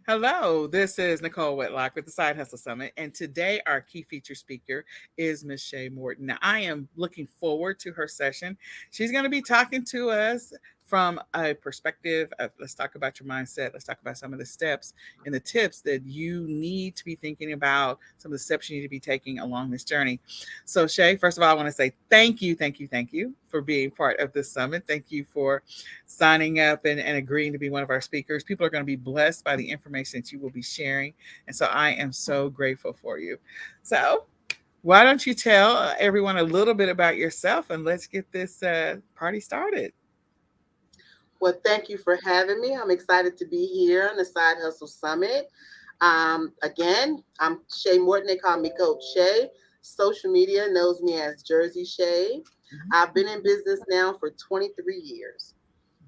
Hello, this is Nicole Whitlock with the Side Hustle Summit, and today our key feature speaker is Miss Shey Morton. Now, I am looking forward to her session. She's going to be talking to us from a perspective of let's talk about your mindset. Let's talk about some of the steps and the tips that you need to be thinking about, some of the steps you need to be taking along this journey. So, Shey, first of all, I want to say thank you for being part of this summit. Thank you for signing up and agreeing to be one of our speakers. People are going to be blessed by the information that you will be sharing. And so I am so grateful for you. So, why don't you tell everyone a little bit about yourself and let's get this party started? Well, thank you for having me. I'm excited to be here on the Side Hustle Summit. Again, I'm Shey Morton. They call me Coach Shey. Social media knows me as Jersey Shey. I've been in business now for 23 years.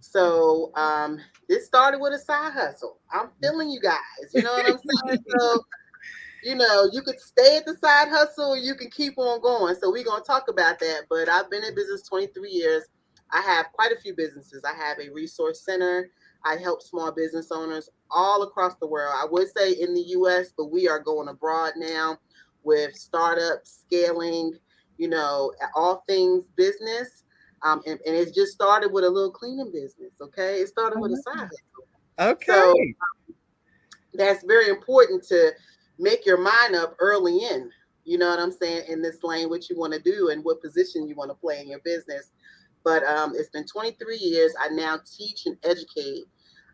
So this started with a side hustle. I'm feeling you guys. You know what I'm saying? So you could stay at the side hustle or you can keep on going. So we're going to talk about that. But I've been in business 23 years. I have quite a few businesses. I have a resource center. I help small business owners all across the world. I would say in the US, but we are going abroad now with startups, scaling, all things business. And it just started with a little cleaning business. Okay. It started with a side hustle. So Okay. that's very important to make your mind up early in. You know what I'm saying? In this lane, what you want to do and what position you want to play in your business. But it's been 23 years. I now teach and educate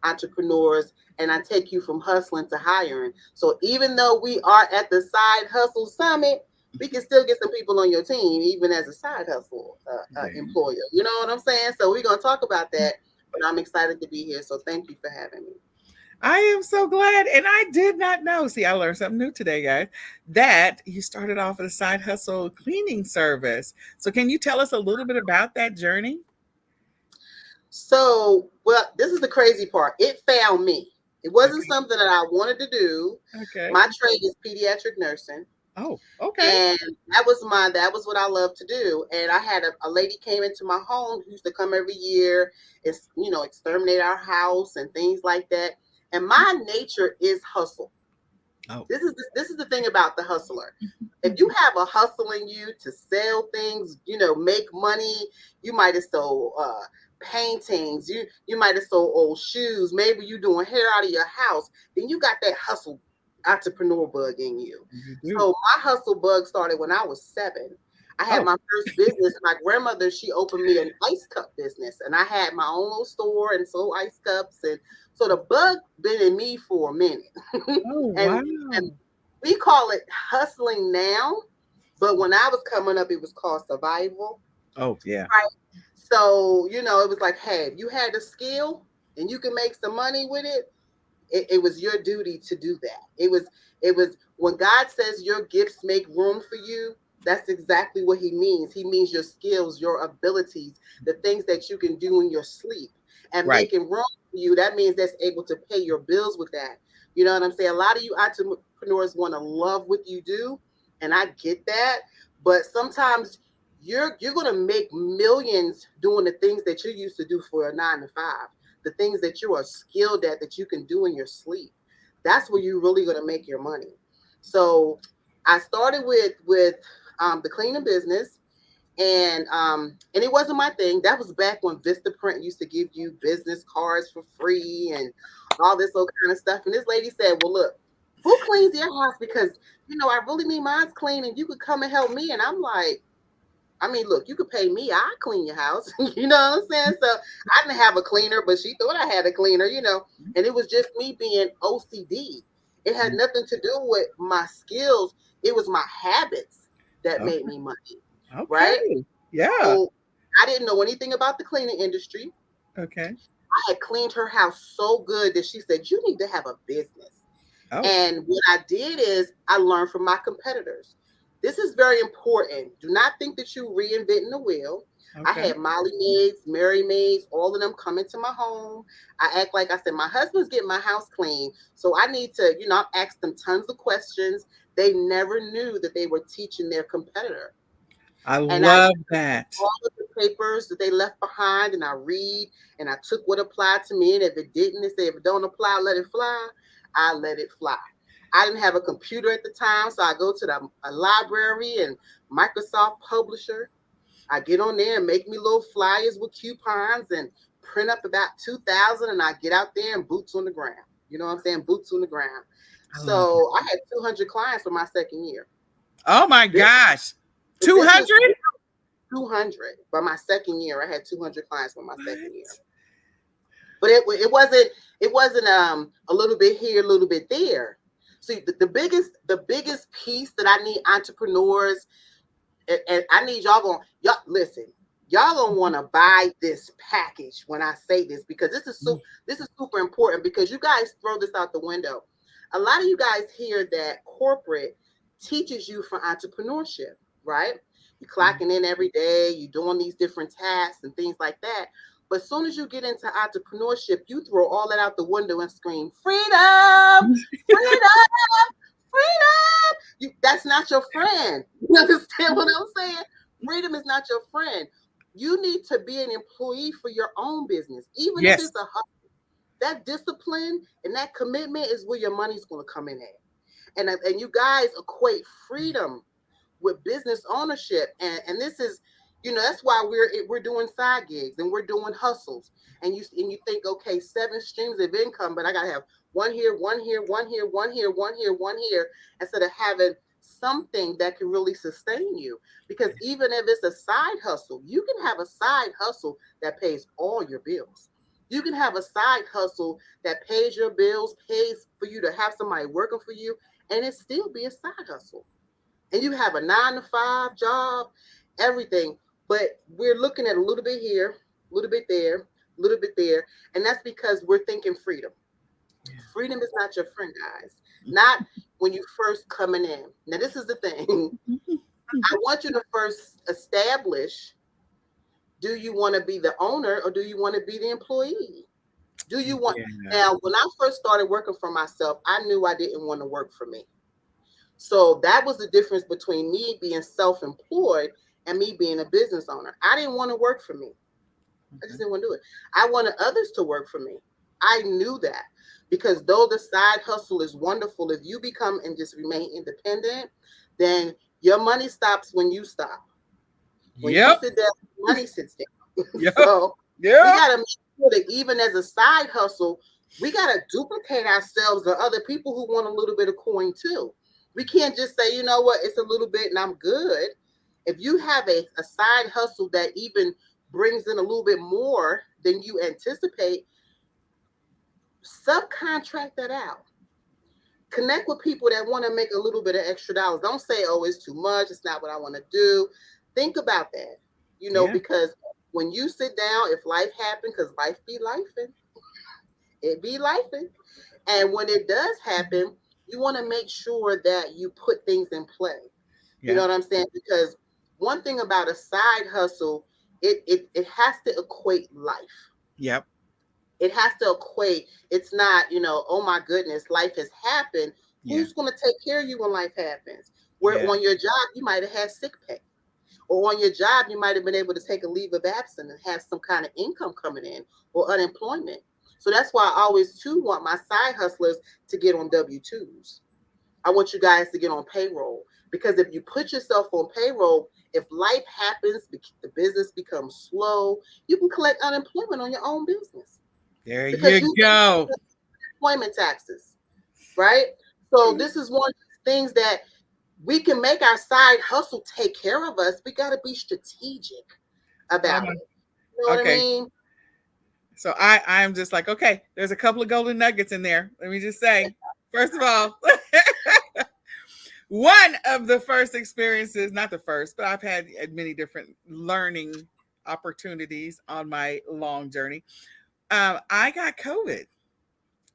entrepreneurs, and I take you from hustling to hiring. So even though we are at the Side Hustle Summit, we can still get some people on your team, even as a side hustle employer. You know what I'm saying? So we're going to talk about that. But I'm excited to be here. So thank you for having me. I am so glad. And I did not know. See, I learned something new today, guys, that you started off with a side hustle cleaning service. So, can you tell us a little bit about that journey? So, well, this is the crazy part. It found me. It wasn't Okay. something that I wanted to do. Okay. My trade is pediatric nursing, Oh, okay. and that was what I love to do. And I had a lady came into my home who used to come every year, is exterminate our house and things like that. And my nature is hustle. Oh. This is the thing about the hustler. If you have a hustle in you to sell things, make money, you might have sold paintings, you might have sold old shoes, maybe you doing hair out of your house, then you got that hustle entrepreneur bug in you. You do. So my hustle bug started when I was 7. I had Oh, my first business. My grandmother, she opened me an ice cup business, and I had my own little store and sold ice cups. And so the bug been in me for a minute. oh, and wow. and we call it hustling now, but when I was coming up, it was called survival. Oh, yeah. Right. So, it was like, hey, if you had the skill and you can make some money with it was your duty to do that. It was when God says your gifts make room for you, that's exactly what he means. He means your skills, your abilities, the things that you can do in your sleep and Right. making room for you. That means that's able to pay your bills with that. You know what I'm saying? A lot of you entrepreneurs want to love what you do, and I get that, but sometimes you're going to make millions doing the things that you used to do for a 9 to 5, the things that you are skilled at that you can do in your sleep. That's where you're really going to make your money. So I started with the cleaning business, and it wasn't my thing. That was back when Vistaprint used to give you business cards for free and all this old kind of stuff. And this lady said, "Well, look, who cleans your house? Because I really need mine's clean, and you could come and help me." And I'm like, I mean, look, you could pay me, I clean your house. You know what I'm saying? So I didn't have a cleaner, but she thought I had a cleaner. And it was just me being OCD. It had nothing to do with my skills. It was my habits that Okay. made me money, right? Okay. Yeah. So I didn't know anything about the cleaning industry. Okay. I had cleaned her house so good that she said, "You need to have a business." Oh, And what I did is I learned from my competitors. This is very important. Do not think that you reinventing the wheel. I okay. had Molly maids, Mary maids, all of them come into my home. I act like I said, my husband's getting my house clean. So I need to, ask them tons of questions. They never knew that they were teaching their competitor. I And I love that. all of the papers that they left behind and I read and I took what applied to me. And if it didn't, they say if it don't apply, let it fly. I let it fly. I didn't have a computer at the time, so I go to a library and Microsoft Publisher. I get on there and make me little flyers with coupons and print up about 2,000, and I get out there and boots on the ground. You know what I'm saying? Boots on the ground. I love it. So I had 200 clients for my second year. Oh my This, gosh. this was 200? 200 by my second year. I had 200 clients for my second year. What? But it wasn't a little bit here, a little bit there. See, the biggest piece that I need entrepreneurs, and I need y'all listen. Y'all don't want to buy this package when I say this, because this is super important, because you guys throw this out the window. A lot of you guys hear that corporate teaches you for entrepreneurship, right? You're clocking in every day, you're doing these different tasks and things like that. But as soon as you get into entrepreneurship, you throw all that out the window and scream, freedom, freedom, freedom. That's not your friend. You understand what I'm saying? Freedom is not your friend. You need to be an employee for your own business, even if Yes. it's a hustle. That discipline and that commitment is where your money's going to come in at. And you guys equate freedom with business ownership, and this is, that's why we're doing side gigs and we're doing hustles. And you think, okay, 7 streams of income, but I gotta have one here, one here, one here, one here, one here, one here, instead of having something that can really sustain you. Because even if it's a side hustle, you can have a side hustle that pays all your bills. You can have a side hustle that pays your bills, pays for you to have somebody working for you, and it still be a side hustle. And you have a 9 to 5 job, everything. But we're looking at a little bit here, a little bit there, a little bit there. And that's because we're thinking freedom. Freedom is not your friend, guys. Not when you first coming in. Now, this is the thing. I want you to first establish, do you want to be the owner or do you want to be the employee? Do you want, Yeah. now, when I first started working for myself, I knew I didn't want to work for me. So that was the difference between me being self employed and me being a business owner. I didn't want to work for me. I just Okay. didn't want to do it. I wanted others to work for me. I knew that, because though the side hustle is wonderful, if you become and just remain independent, then your money stops when you stop. When you Yep. sit down, money sits down. Yep. So we Yep. got to make sure that even as a side hustle, we got to duplicate ourselves or other people who want a little bit of coin too. We can't just say, you know what, it's a little bit and I'm good. If you have a side hustle that even brings in a little bit more than you anticipate, subcontract that out. Connect with people that want to make a little bit of extra dollars. Don't say, oh, it's too much. It's not what I want to do. Think about that, Yeah. because when you sit down, if life happens, because life be life, it be life. And when it does happen, you want to make sure that you put things in play. You know Yeah. what I'm saying? Because one thing about a side hustle, it has to equate life. Yep. It has to equate. It's not, oh my goodness, life has happened. Yeah. Who's going to take care of you when life happens? Where Yeah. on your job, you might have had sick pay. Or on your job, you might have been able to take a leave of absence and have some kind of income coming in, or unemployment. So that's why I always too want my side hustlers to get on W-2s. I want you guys to get on payroll, because if you put yourself on payroll, if life happens, the business becomes slow, you can collect unemployment on your own business, There because you you go. employment taxes, right? So this is one of the things that we can make our side hustle take care of us. We got to be strategic Oh about my. it. You know what I Okay. mean? So I'm just like, okay, there's a couple of golden nuggets in there. Let me just say, first of all, one of the first experiences, not the first, but I've had many different learning opportunities on my long journey. I got COVID,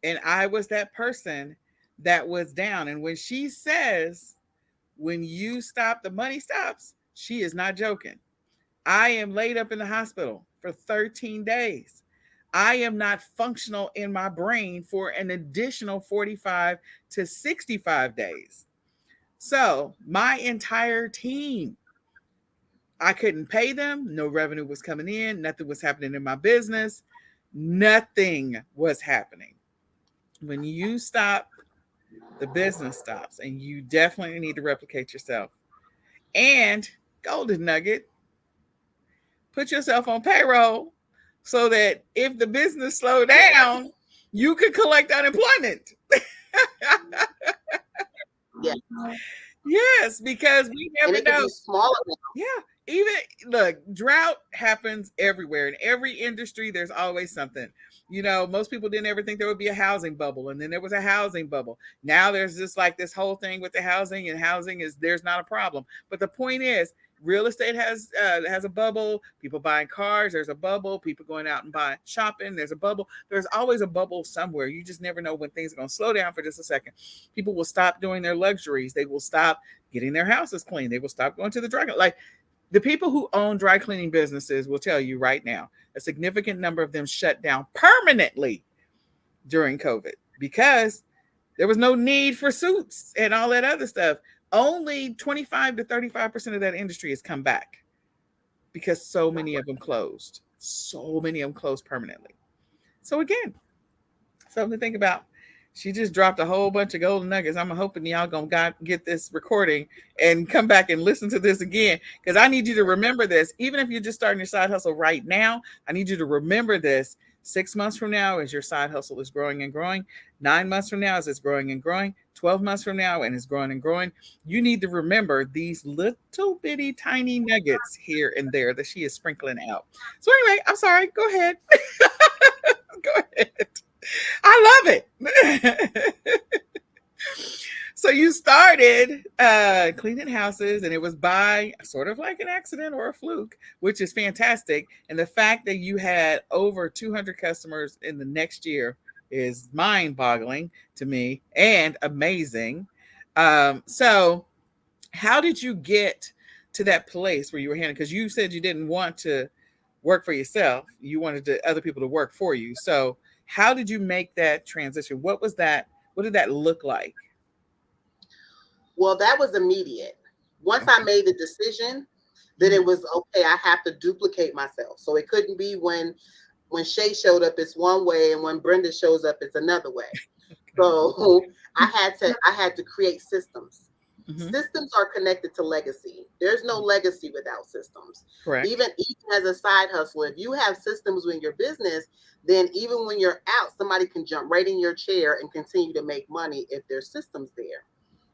and I was that person that was down. And when she says, when you stop, the money stops, she is not joking. I am laid up in the hospital for 13 days. I am not functional in my brain for an additional 45 to 65 days. So, my entire team, I couldn't pay them. No revenue was coming in. Nothing was happening in my business. Nothing was happening. When you stop, the business stops, and you definitely need to replicate yourself. And golden nugget, put yourself on payroll so that if the business slow down, you can collect unemployment. Yeah. Yes, because we And never it could know. be smaller now. Yeah, even look, drought happens everywhere. In every industry, there's always something. Most people didn't ever think there would be a housing bubble, and then there was a housing bubble. Now there's just like this whole thing with the housing, and housing is there's not a problem. But the point is, real estate has a bubble. People buying cars, there's a bubble. People going out and buying shopping, there's a bubble. There's always a bubble somewhere. You just never know when things are going to slow down for just a second. People will stop doing their luxuries. They will stop getting their houses clean. They will stop going to the drug. Like the people who own dry cleaning businesses will tell you right now, a significant number of them shut down permanently during COVID because there was no need for suits and all that other stuff. Only 25 to 35% of that industry has come back because so many of them closed. So many of them closed permanently. So again, something to think about. She just dropped a whole bunch of golden nuggets. I'm hoping y'all gonna get this recording and come back and listen to this again because I need you to remember this. Even if you're just starting your side hustle right now, I need you to remember this. 6 months from now, as your side hustle is growing and growing, 9 months from now, as it's growing and growing, 12 months from now, and it's growing and growing, you need to remember these little bitty tiny nuggets here and there that she is sprinkling out. So, anyway, I'm sorry. Go ahead. Go ahead. I love it. So you started cleaning houses, and it was by sort of like an accident or a fluke, which is fantastic. And the fact that you had over 200 customers in the next year is mind-boggling to me and amazing. So how did you get to that place where you were handling? Because you said you didn't want to work for yourself; you wanted other people to work for you. So how did you make that transition? What was that? What did that look like? Well, that was immediate. Once I Okay. made the decision, then it Mhm. was okay. I have to duplicate myself. So it couldn't be when Shay showed up, it's one way, and when Brenda shows up, it's another way. Okay. So I had to create systems. Hmm. Systems are connected to legacy. There's no legacy without systems. Correct. Even as a side hustle, if you have systems in your business, then even when you're out, somebody can jump right in your chair and continue to make money if there's systems there.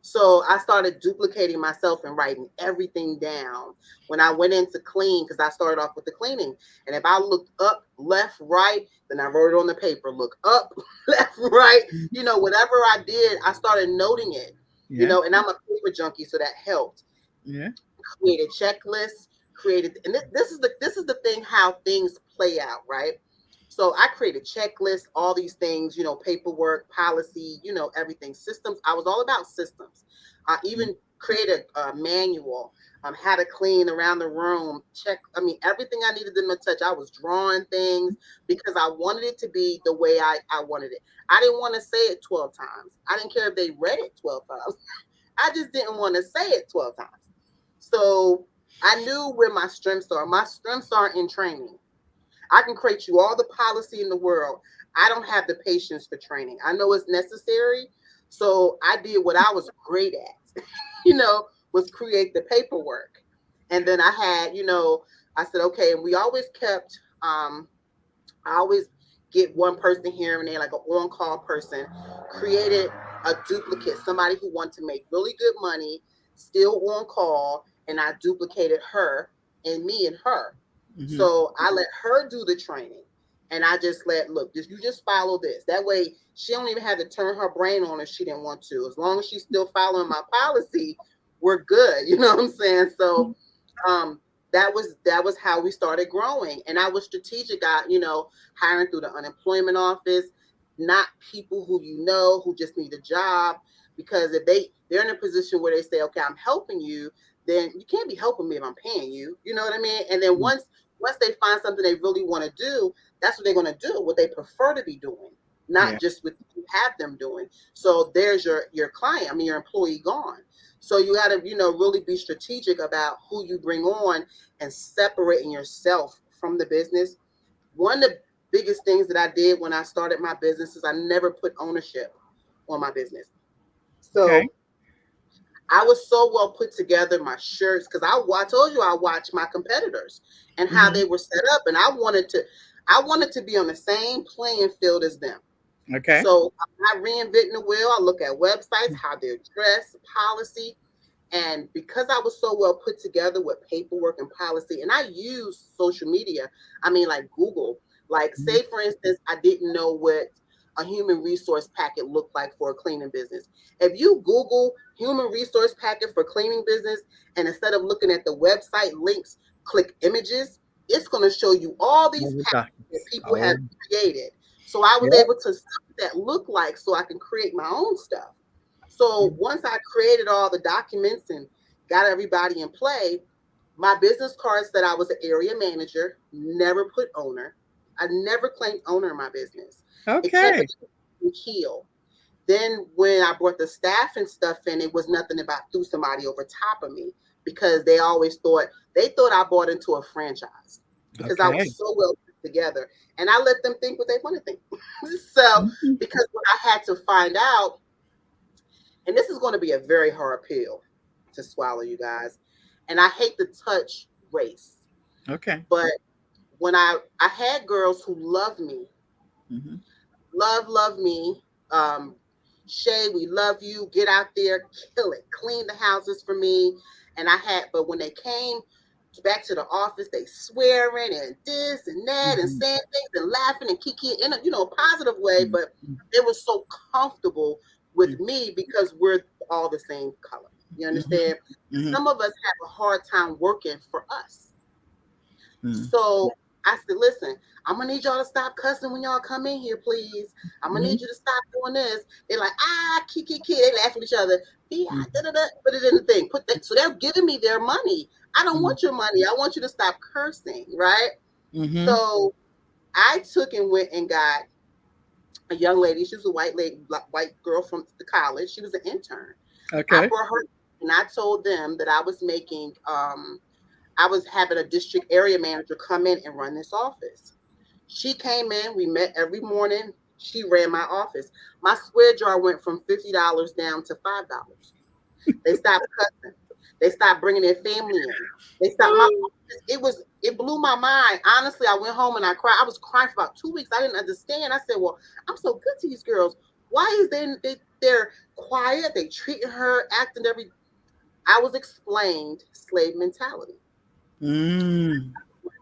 So I started duplicating myself and writing everything down. When I went in to clean, because I started off with the cleaning, and if I looked up, left, right, then I wrote it on the paper. Look up, left, right. Whatever I did, I started noting it. Yeah. And I'm a paper junkie, so that helped. Yeah. Created checklists, and this is the thing how things play out, right? So I created checklists, all these things, paperwork, policy, everything, systems. I was all about systems. I even created a manual, how to clean around the room, check. I mean, everything I needed them to touch. I was drawing things because I wanted it to be the way I wanted it. I didn't want to say it 12 times. I didn't care if they read it 12 times. I just didn't want to say it 12 times. So I knew where my strengths are. My strengths are in training. I can create you all the policy in the world. I don't have the patience for training. I know it's necessary. So I did what I was great at, was create the paperwork. And then I said, okay, and we always kept I always get one person here and there, like an on-call person, created a duplicate, somebody who wanted to make really good money, still on call, and I duplicated her and me and her. Mm-hmm. So I let her do the training. And I just look, you just follow this. That way she don't even have to turn her brain on if she didn't want to. As long as she's still following my policy, we're good. You know what I'm saying? So um that was how we started growing, and I was strategic. Hiring through the unemployment office, not people who just need a job, because if they're in a position where they say, okay, I'm helping you, then you can't be helping me if I'm paying you. You know what I mean? And then once they find something they really want to do, that's what they're going to do, what they prefer to be doing, Yeah. not just what you have them doing. So there's your client, I mean your employee gone. So you got to, really be strategic about who you bring on and separating yourself from the business. One, biggest things that I did when I started my business is I never put ownership on my business. Okay. So I was so well put together, my shirts, because I told you I watched my competitors and how Hmm. they were set up, and I wanted to be on the same playing field as them. Okay. So I'm not reinventing the wheel. I look at websites, how they're dressed, policy, and because I was so well put together with paperwork and policy, and I use social media, I mean, like Google, like Mhm. say, for instance, I didn't know what a human resource packet looked like for a cleaning business. If you Google human resource packet for cleaning business, and instead of looking at the website links, click images, it's going to show you all All these the packages that documents. people have Oh, created. So I was yep. able to see what that look like so I can create my own stuff. So Mhm. once I created all the documents and got everybody in play, my business card said I was an area manager, never put owner. I never claimed owner in my business. It kept Okay. it in keel. Then when I brought the staff and stuff in, it was nothing about threw somebody over top of me because they thought I bought into a franchise because I Okay. was so well put together. And I let them think what they want to think. So Mhm. because what I had to find out, and this is going to be a very hard pill to swallow, you guys. And I hate to touch race, Okay. but when I had girls who love me, Hmm. love me, um, Shey, we love you. Get out there, kill it, clean the houses for me. And but when they came back to the office, they swearing and this and that and Hmm. saying things and laughing and kiki in a positive way, Hmm. but they were so comfortable with me because we're all the same color. You Hmm. understand? Hmm. Some of us have a hard time working for us. Hmm. So I said, listen, I'm gonna need y'all to stop cussing when y'all come in here, please. I'm gonna need Hmm. you to stop doing this. They're like, kiki, kiki. They laugh at each other. Da, da, da, put it in the thing. Put that. So they're giving me their money. I don't Hmm. want your money. I want you to stop cursing, right? Hmm. So I took and went and got a young lady. She was a white lady, white girl from the college. She was an intern. I Okay. brought her and I told them that I was having a district area manager come in and run this office. She came in, we met every morning. She ran my office. My square jar went from $50 down to $5. They stopped cussing. They stopped bringing their family in. They stopped my Oh. office. It blew my mind. Honestly, I went home and I cried. I was crying for about 2 weeks. I didn't understand. I said, "Well, I'm so good to these girls. Why is they're quiet? They treating her, acting every." I was explained slave mentality. Mm.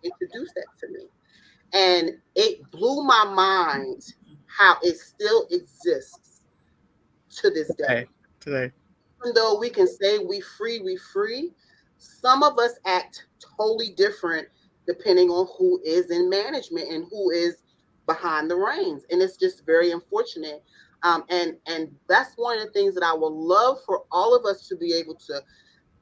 Introduced that to me. And it blew my mind how it still exists to this day. Today. Today. Even though we can say we free, some of us act totally different depending on who is in management and who is behind the reins. And it's just very unfortunate. And that's one of the things that I would love for all of us to be able to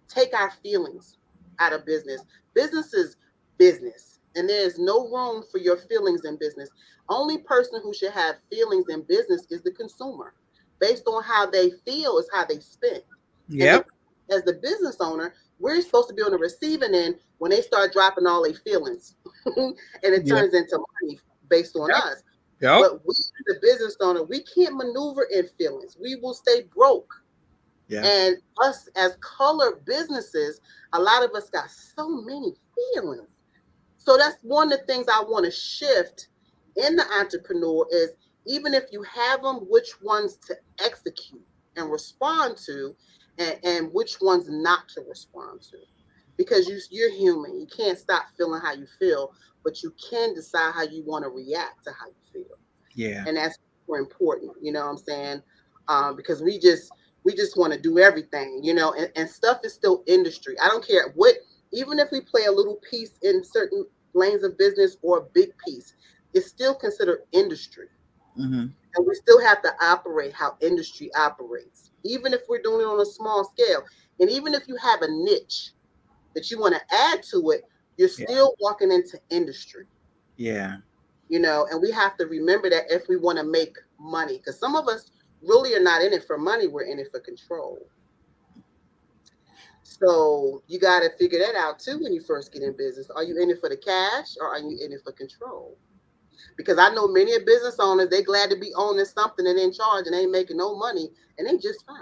take our feelings out of business. Business is business, and there is no room for your feelings in business. Only person who should have feelings in business is the consumer. Based on how they feel is how they spend. And Yep. as the business owner, we're supposed to be on the receiving end when they start dropping all their feelings, and it Yep. turns into money based on Yep. us. Yep. But we, the business owner, we can't maneuver in feelings. We will stay broke. Yeah. And us as color businesses, a lot of us got so many feelings. So that's one of the things I want to shift in the entrepreneur is even if you have them, which ones to execute and respond to, and which ones not to respond to. Because you're human. You can't stop feeling how you feel, but you can decide how you want to react to how you feel, Yeah. and that's super important. You know what I'm saying? Because we just want to do everything, and stuff is still industry. I don't care what, even if we play a little piece in certain lanes of business or a big piece, it's still considered industry, Hmm. and we still have to operate how industry operates, even if we're doing it on a small scale, and even if you have a niche that you want to add to it, you're Yeah. still walking into industry. Yeah. And we have to remember that if we want to make money, because some of us really are not in it for money, we're in it for control. So you got to figure that out too when you first get in business. Are you in it for the cash or are you in it for control? Because I know many of business owners, they glad to be owning something and in charge and ain't making no money and they just fine.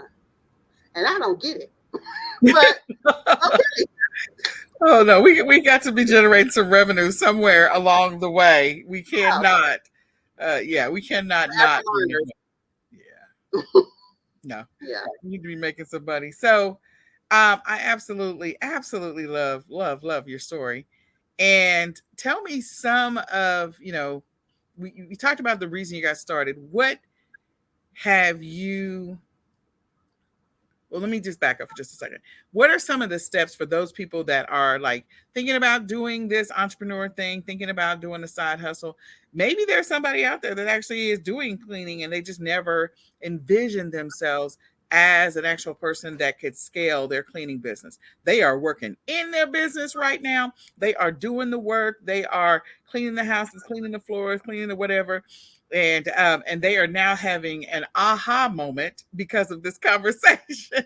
And I don't get it. But okay, Oh no, we got to be generating some revenue somewhere along the way. We yeah, cannot, yeah, we cannot forever not be learners. making. Yeah, no, Yeah. we need to be making some money. So, I absolutely, absolutely love your story, and tell me some of we talked about the reason you got started. What have you well, let me just back up for just a second. What are some of the steps for those people that are like thinking about doing this entrepreneur thing, thinking about doing a side hustle? Maybe there's somebody out there that actually is doing cleaning and they just never envisioned themselves as an actual person that could scale their cleaning business. They are working in their business right now. They are doing the work. They are cleaning the houses, cleaning the floors, cleaning the whatever, and they are now having an aha moment because of this conversation.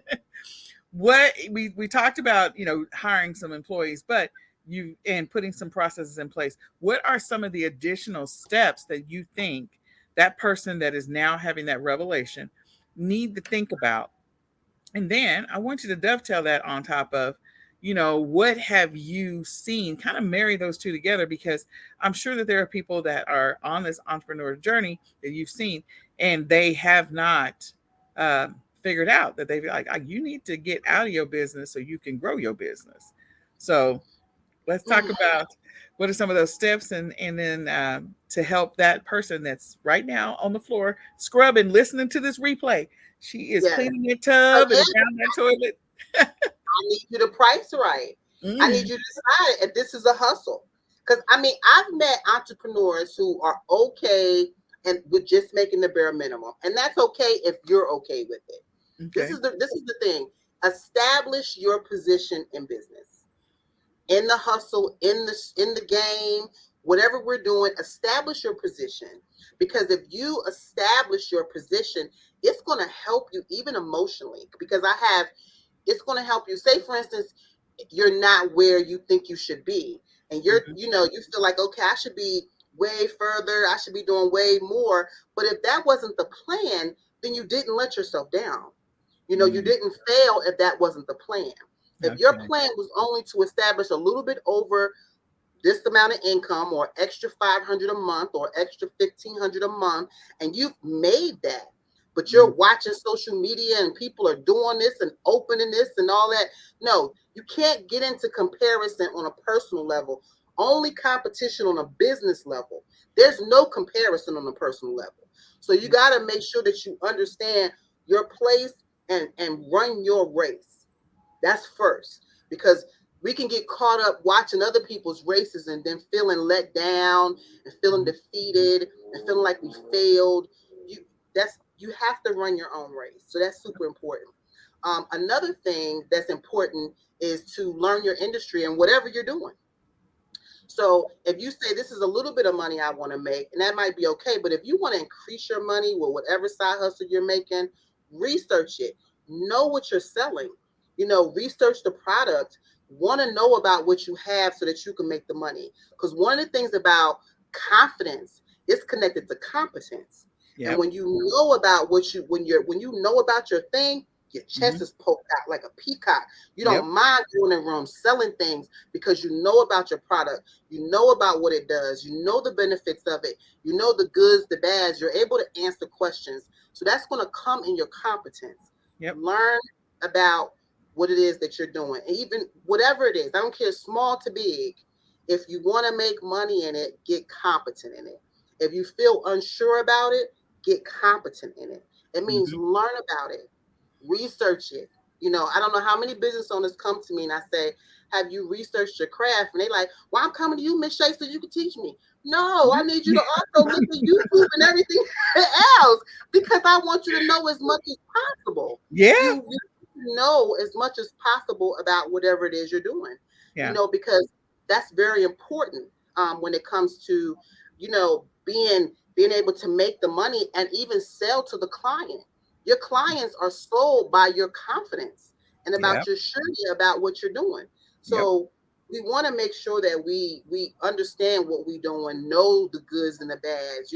What we talked about, hiring some employees, but you and putting some processes in place. What are some of the additional steps that you think that person that is now having that revelation need to think about? And then I want you to dovetail that on top of, what have you seen? Kind of marry those two together because I'm sure that there are people that are on this entrepreneur journey that you've seen and they have not figured out that they've like, you need to get out of your business so you can grow your business. So let's talk Mm, about what are some of those steps and then to help that person that's right now on the floor scrubbing, listening to this replay. She is yes. cleaning that tub and Again, down that toilet. I need you to price right. I need Mm, you to decide if this is a hustle. Because I mean, I've met entrepreneurs who are okay and with just making the bare minimum, and that's okay if you're okay with it. okay. This is the thing. Establish your position in business, in the hustle, in the game, whatever we're doing. Establish your position, because if you establish your position, it's going to help you even emotionally. Because it's going to help you. Say, for instance, you're not where you think you should be, and Hmm. you feel like, okay, I should be way further. I should be doing way more. But if that wasn't the plan, then you didn't let yourself down. You Mm, didn't fail if that wasn't the plan. If your okay. plan was only to establish a little bit over this amount of income or extra 500 a month or extra 1500 a month, and you've made that, but you're Mm, watching social media and people are doing this and opening this and all that. No, you can't get into comparison on a personal level, only competition on a business level. There's no comparison on a personal level. So you got to make sure that you understand your place and run your race. That's first, because we can get caught up watching other people's races and then feeling let down and feeling mm, defeated and feeling like we failed. You have to run your own race. So that's super important. Another thing that's important is to learn your industry and whatever you're doing. So if you say this is a little bit of money I want to make, and that might be okay, but if you want to increase your money with whatever side hustle you're making, research it. Know what you're selling. Research the product. Want to know about what you have so that you can make the money. Because one of the things about confidence is connected to competence. And yep. when you know about when you know about your thing, your chest Hmm. is poked out like a peacock. You Yep. don't mind going in rooms selling things because you know about your product. You know about what it does. You know the benefits of it. You know the goods, the bads. You're able to answer questions. So that's going to come in your competence. Yep. Learn about what it is that you're doing. And even whatever it is, I don't care, small to big. If you want to make money in it, get competent in it. If you feel unsure about it, get competent in it. It means Hmm. learn about it, research it. I don't know how many business owners come to me and I say, have you researched your craft? And they like, well, I'm coming to you, Miss Shea, so you can teach me. No, I need you to also look at YouTube and everything else, because I want you to know as much as possible. Yeah. You know as much as possible about whatever it is you're doing, Yeah. because that's very important, when it comes to, being able to make the money and even sell to the client. Your clients are sold by your confidence and about Yep. your surety about what you're doing. Yep. So we want to make sure that we understand what we doing, know the goods and the bads,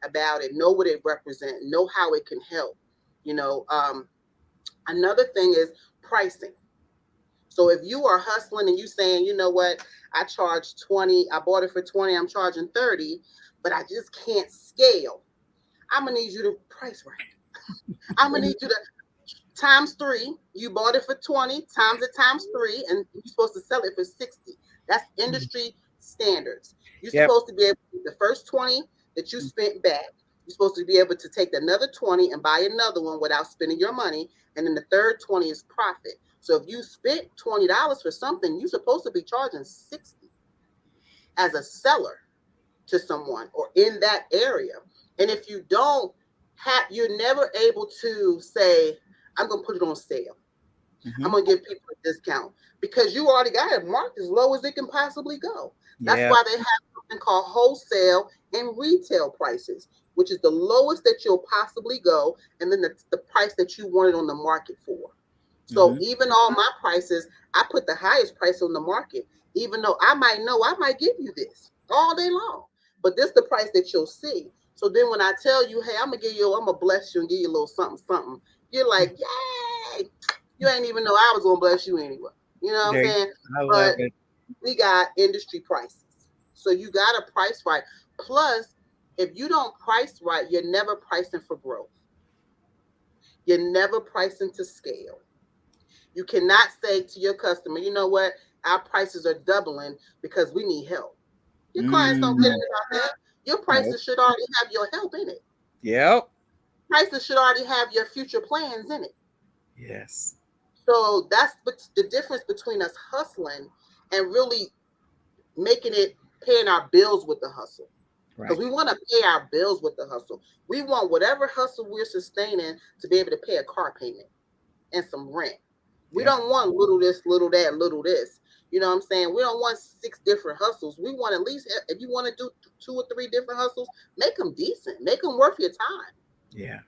about it, know what it represents, know how it can help. You know, another thing is pricing. So if you are hustling and you saying, you know what, I charge 20, I bought it for 20, I'm charging 30, but I just can't scale. I'm gonna need you to price right. I'm gonna need you to times three. You bought it for 20, times it times three, and you're supposed to sell it for 60. That's industry standards. You're Yep. supposed to be able to get the first 20 that you spent back. You're supposed to be able to take another 20 and buy another one without spending your money. And then the third 20 is profit. So if you spent $20 for something, you're supposed to be charging 60 as a seller to someone or in that area. And if you don't you're never able to say, I'm going to put it on sale. I'm Mm-hmm. going to give people a discount because you already got it marked as low as it can possibly go. That's Yep. why they have something called wholesale and retail prices, which is the lowest that you'll possibly go, and then the price that you want it on the market for. So Mm-hmm. even all my prices, I put the highest price on the market, even though I might know I might give you this all day long, but this the price that you'll see. So then when I tell you, hey, I'm gonna bless you and give you a little something, something, you're like, yay! You ain't even know I was gonna bless you anyway. You know what I'm There. saying? I love But it. we got industry prices, so you got to price right. Plus, if you don't price right, you're never pricing for growth. You're never pricing to scale. You cannot say to your customer, you know what, our prices are doubling because we need help. Your clients don't care Mm. about that. Your Nope. prices should already have your help in it. Yep. Prices should already have your future plans in it. Yes. So that's the difference between us hustling and really making it paying our bills with the hustle. Because Right. we want to pay our bills with the hustle. We want whatever hustle we're sustaining to be able to pay a car payment and some rent. We Yep. don't want little this, little that, little this. You know what I'm saying? We don't want six different hustles. We want at least, if you want to do two or three different hustles, make them decent, make them worth your time. Yeah.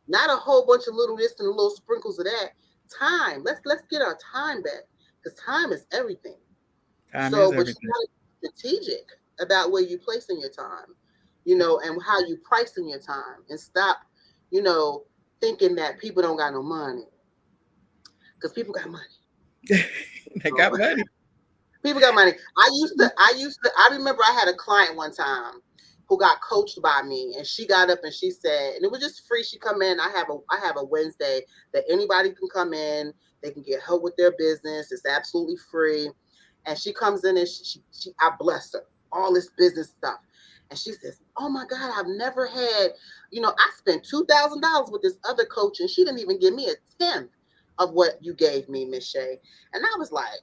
Not a whole bunch of little this and little sprinkles of that. Time. Let's get our time back because time is everything. Time is So, but you everything. got to be strategic about where you placing your time, and how you pricing your time, and stop, you know, thinking that people don't got no money because people got money. They So, got money. people got money. I remember I had a client one time who got coached by me, and she got up and she said, and it was just free. She come in. I have a Wednesday that anybody can come in. They can get help with their business. It's absolutely free. And she comes in and I bless her all this business stuff. And she says, "Oh my God, I've never had, I spent $2,000 with this other coach, and she didn't even give me a tenth of what you gave me, Miss Shea." And I was like,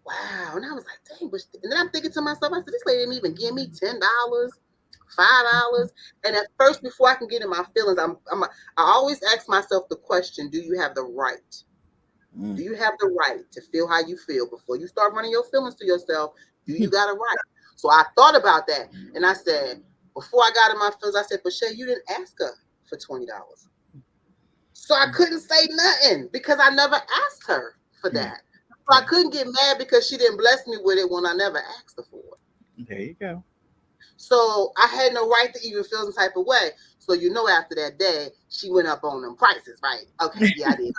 wow. And I was like, dang. And then I'm thinking to myself, I said, this lady didn't even give me $10, $5. And at first, before I can get in my feelings, I always ask myself the question, do you have the right? Mm. Do you have the right to feel how you feel before you start running your feelings to yourself? Do you got a right? So I thought about that, and I said, before I got in my feelings, I said, but Shay, you didn't ask her for $20. So I couldn't say nothing because I never asked her for Yeah. that. So I Yeah. couldn't get mad because she didn't bless me with it when I never asked her for it. There you go. So I had no right to even feel some type of way. So after that day, she went up on them prices, right? Okay, yeah, I did.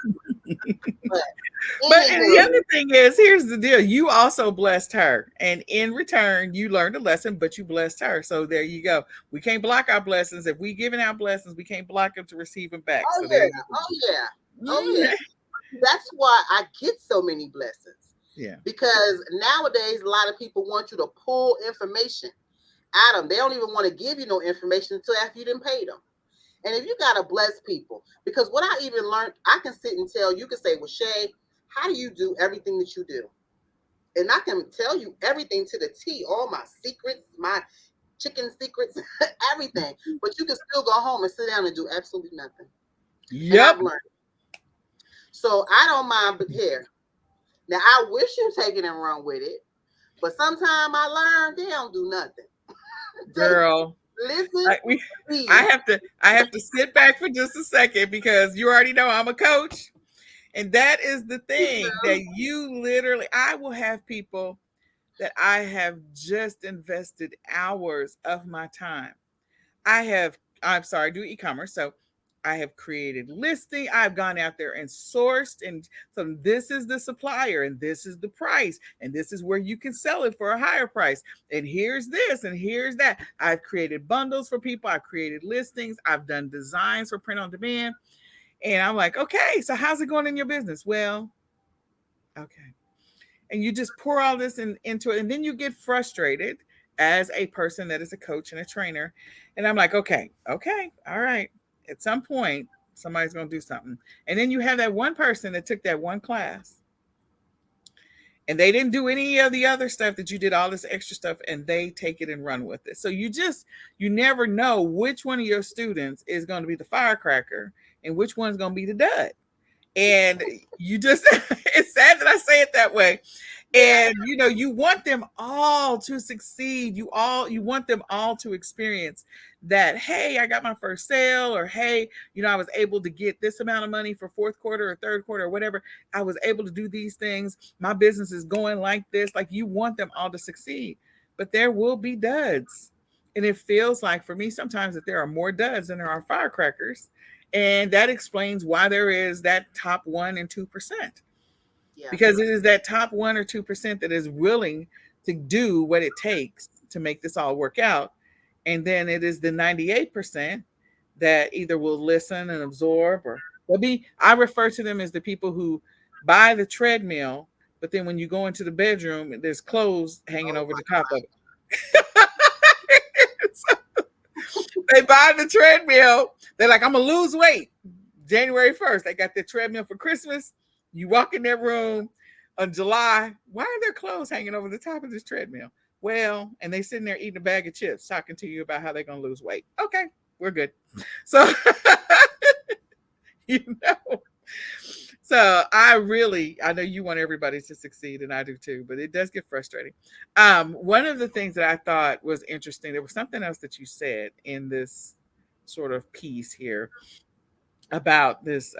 But But the anywho, other thing is, here's the deal: you also blessed her, and in return, you learned a lesson. But you blessed her, so there you go. We can't block our blessings. If we giving out blessings, we can't block them to receive them back. oh So there yeah, you oh yeah, oh go. yeah. That's why I get so many blessings Yeah. because nowadays a lot of people want you to pull information out of them. They don't even want to give you no information until after you didn't pay them. And if you gotta bless people, because what I even learned, I can sit and tell you can say, well, Shay, how do you do everything that you do? And I can tell you everything to the T, all my secrets, my chicken secrets, everything. But you can still go home and sit down and do absolutely nothing. And Yep. I've learned. So I don't mind, but here. Now I wish you taking and run with it, but sometimes I learn they don't do nothing. They Girl. listen, I, we, I read. have to. I have to sit back for just a second because you already know I'm a coach, and that is the thing that you literally. I will have people. that I have just invested hours of my time. I have, I'm sorry, I do e-commerce. So I have created listing. I've gone out there and sourced. And so this is the supplier and this is the price. And this is where you can sell it for a higher price. And here's this and here's that. I've created bundles for people. I've created listings. I've done designs for print on demand. And I'm like, okay, so how's it going in your business? Well, okay. And you just pour all this into it. And then you get frustrated as a person that is a coach and a trainer. And I'm like, okay, okay, all right. At some point, somebody's going to do something. And then you have that one person that took that one class and they didn't do any of the other stuff that you did, all this extra stuff, and they take it and run with it. So you never know which one of your students is going to be the firecracker and which one's going to be the dud. And you just, it's sad that I say it that way. Yeah. And you want them all to succeed. You want them all to experience that, hey, I got my first sale, or hey, I was able to get this amount of money for fourth quarter or third quarter or whatever. I was able to do these things. My business is going like this. Like, you want them all to succeed. But there will be duds. And it feels like, for me, sometimes, that there are more duds than there are firecrackers. And that explains why there is that top 1% and 2%, Yeah. because it is that top 1 or 2% that is willing to do what it takes to make this all work out. And then it is the 98% that either will listen and absorb, or I refer to them as the people who buy the treadmill, but then when you go into the bedroom, there's clothes hanging Oh over my the top of it. They buy the treadmill. They're like, I'm gonna lose weight. January 1st, they got their treadmill for Christmas. You walk in their room on July. Why are there clothes hanging over the top of this treadmill? Well, and they sitting there eating a bag of chips, talking to you about how they're gonna lose weight. Okay, we're good. So you know. So I know you want everybody to succeed, and I do too, but it does get frustrating. One of the things that I thought was interesting, there was something else that you said in this sort of piece here about this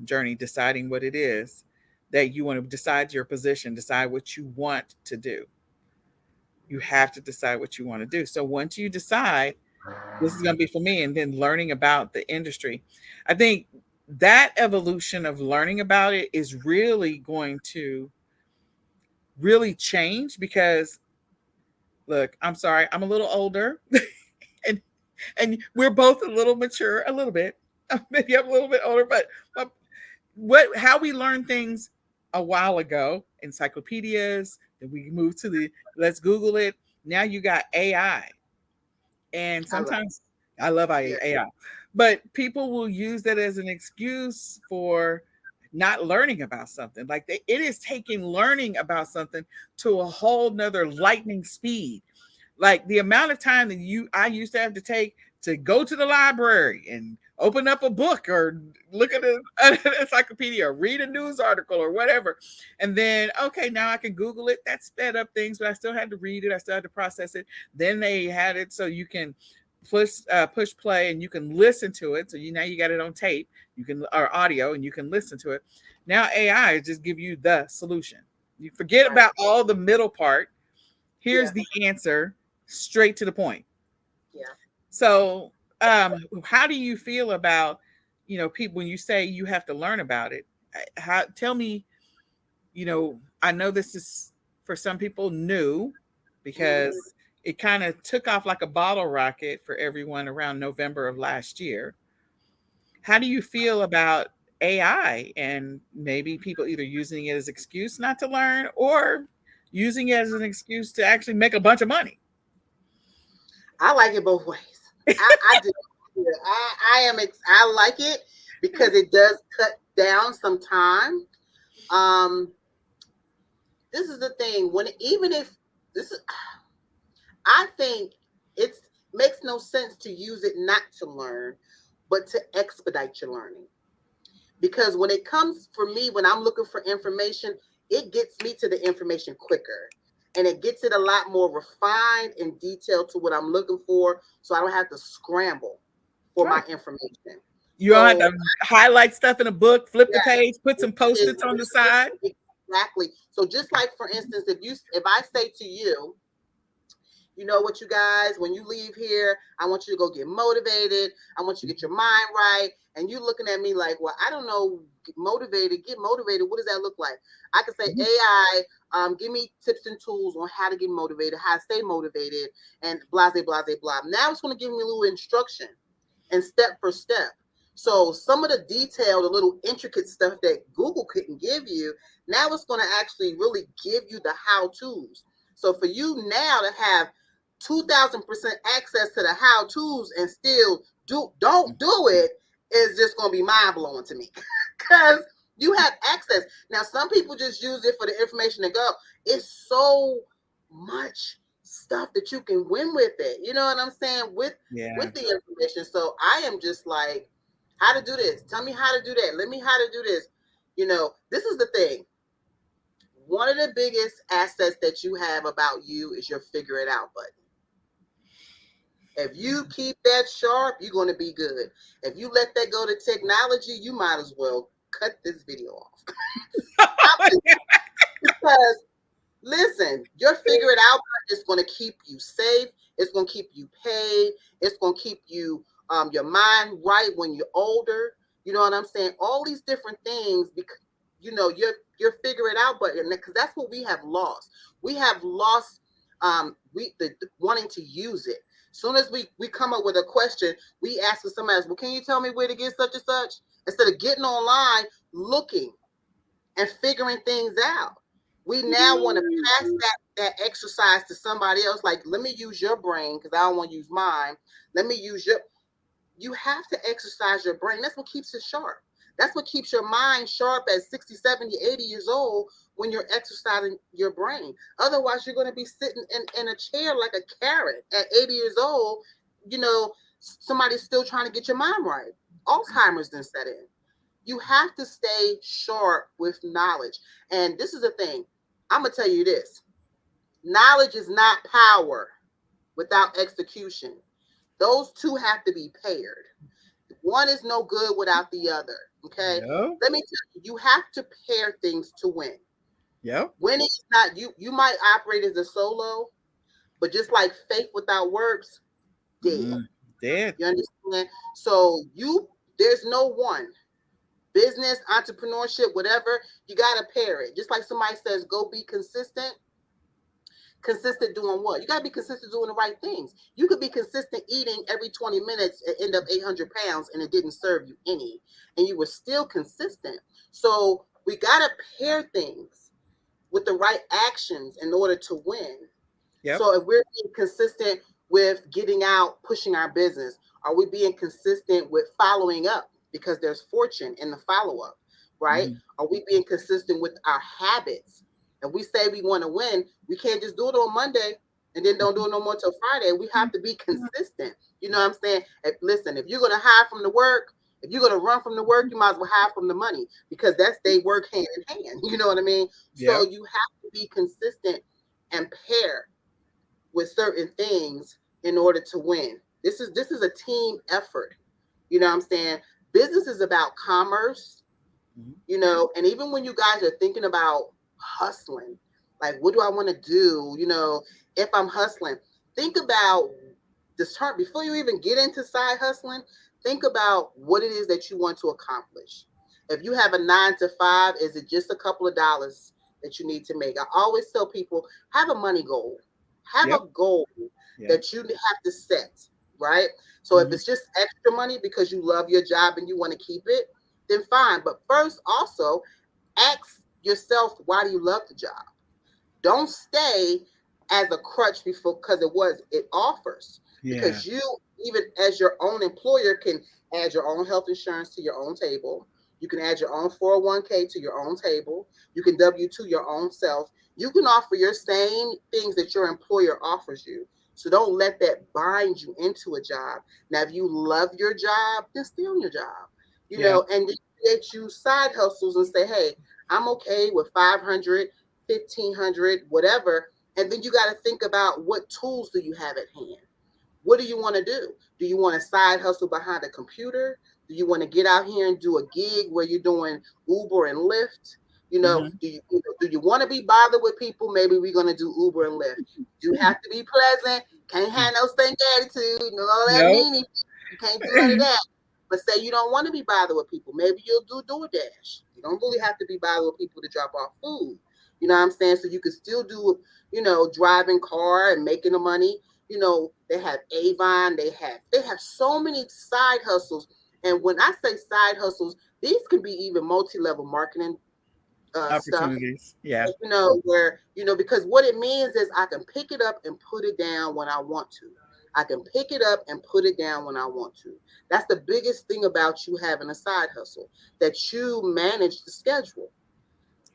journey, deciding what it is that you want to decide, your position, decide what you want to do. You have to decide what you want to do. So once you decide, this is going to be for me, and then learning about the industry, I think that evolution of learning about it is really going to really change, because look, I'm sorry, I'm a little older, and we're both a little mature, a little bit. Maybe I'm a little bit older, but how we learn things a while ago, encyclopedias, then we moved to the let's Google it. Now you got AI. And I love sometimes I love it. Yeah. AI, but people will use that as an excuse for not learning about something. Like, it is taking learning about something to a whole nother lightning speed. Like, the amount of time that I used to have to take to go to the library and open up a book or look at an encyclopedia or read a news article or whatever. And then, okay, now I can Google it. That sped up things, but I still had to read it. I still had to process it. Then they had it so you can push play and you can listen to it. So now you got it on tape, you can, or audio, and you can listen to it. Now AI just give you the solution. You forget Right. about all the middle part. Here's Yeah. the answer, straight to the point. Yeah. So, how do you feel about, people when you say you have to learn about it? Tell me, I know this is for some people new, Mm-hmm. because it kind of took off like a bottle rocket for everyone around November of last year. How do you feel about AI and maybe people either using it as an excuse not to learn, or using it as an excuse to actually make a bunch of money? I like it both ways. I do. Yeah, I am. I like it because it does cut down some time. Um, this is the thing. When even if this is, I think it's makes no sense to use it not to learn, but to expedite your learning. Because when it comes for me, when I'm looking for information, it gets me to the information quicker. And it gets it a lot more refined and detailed to what I'm looking for. So I don't have to scramble for my Right. information. You don't have So to highlight stuff in a book, flip the yeah, page, put some it is post-its on the side. exactly. So just like for instance, if I say to you, you know what, you guys, when you leave here, I want you to go get motivated. I want you to get your mind right. And you looking at me like, well, I don't know, get motivated. What does that look like? I can say, Mhm. AI, give me tips and tools on how to get motivated, how to stay motivated, and blah, blah, blah, blah. Now it's going to give me a little instruction and step for step. So some of the detail, the little intricate stuff that Google couldn't give you, now it's going to actually really give you the how to's. So for you now to have 2,000% access to the how to's and still don't do it is just going to be mind blowing to me because you have access. Now some people just use it for the information to go. It's so much stuff that you can win with it. You know what I'm saying? With Yeah. the information. So I am just like, how to do this. Tell me how to do that. Let me how to do this. This is the thing. One of the biggest assets that you have about you is your figure it out button. If you keep that sharp, you're going to be good. If you let that go to technology, you might as well cut this video off. Because listen, your figure it out is going to keep you safe. It's going to keep you paid. It's going to keep you your mind right when you're older. You know what I'm saying? All these different things because your figure it out button, because that's what we have lost. We have lost the wanting to use it. Soon as we come up with a question, we ask for somebody else, well, can you tell me where to get such and such? Instead of getting online, looking and figuring things out. We now want to pass that exercise to somebody else. Like, let me use your brain because I don't want to use mine. Let me use your. You have to exercise your brain. That's what keeps it sharp. That's what keeps your mind sharp at 60, 70, 80 years old when you're exercising your brain. Otherwise, you're going to be sitting in a chair like a carrot at 80 years old. Somebody's still trying to get your mind right. Alzheimer's then set in. You have to stay sharp with knowledge. And this is the thing. I'm going to tell you this. Knowledge is not power without execution. Those two have to be paired. One is no good without the other. Okay. Yep. Let me tell you, you have to pair things to win. Yep. Winning is not you might operate as a solo, but just like faith without works, dead. Mm. Dead. You understand? So there's no one. Business, entrepreneurship, whatever, you gotta pair it. Just like somebody says, go be consistent. Consistent doing what? You gotta be consistent doing the right things. You could be consistent eating every 20 minutes and end up 800 pounds and it didn't serve you any, and you were still consistent. So we gotta pair things with the right actions in order to win. Yep. So if we're being consistent with getting out, pushing our business, are we being consistent with following up? Because there's fortune in the follow up, right? Mhm. Are we being consistent with our habits? If we say we want to win, we can't just do it on Monday and then don't do it no more till Friday. We have to be consistent. You know what I'm saying? Listen, if you're going to hide from the work, if you're going to run from the work, you might as well hide from the money because that's they work hand in hand. You know what I mean? So Yep. you have to be consistent and pair with certain things in order to win. This is a team effort. You know what I'm saying? Business is about commerce, Mhm. and even when you guys are thinking about hustling, like what do I want to do, if I'm hustling, think about this term before you even get into side hustling, think about what it is that you want to accomplish. If you have a 9 to 5, is it just a couple of dollars that you need to make? I always tell people have a money goal, have Yep. a goal Yep. that you have to set, right? So if Mhm. it's just extra money because you love your job and you want to keep it, then fine. But first, also ask yourself, why do you love the job? Don't stay as a crutch before because it offers. Yeah. Because you, even as your own employer, can add your own health insurance to your own table. You can add your own 401k to your own table. You can W-2 your own self. You can offer your same things that your employer offers you. So don't let that bind you into a job. Now, if you love your job, then stay on your job. Yeah. And then create you side hustles and say, hey, I'm okay with 500, 1,500, whatever. And then you got to think about what tools do you have at hand? What do you want to do? Do you want to side hustle behind a computer? Do you want to get out here and do a gig where you're doing Uber and Lyft? Hmm. Do you want to be bothered with people? Maybe we're gonna do Uber and Lyft. You have to be pleasant. Can't have no stink attitude. No all that Nope. meanie. You can't do none of that. But say you don't want to be bothered with people. Maybe you'll do DoorDash. You don't really have to be bothered with people to drop off food. You know what I'm saying? So you can still do, driving car and making the money. They have Avon. They have so many side hustles. And when I say side hustles, these can be even multi-level marketing stuff. Opportunities. Yeah. Where because what it means is I can pick it up and put it down when I want to. I can pick it up and put it down when I want to. That's the biggest thing about you having a side hustle, that you manage the schedule.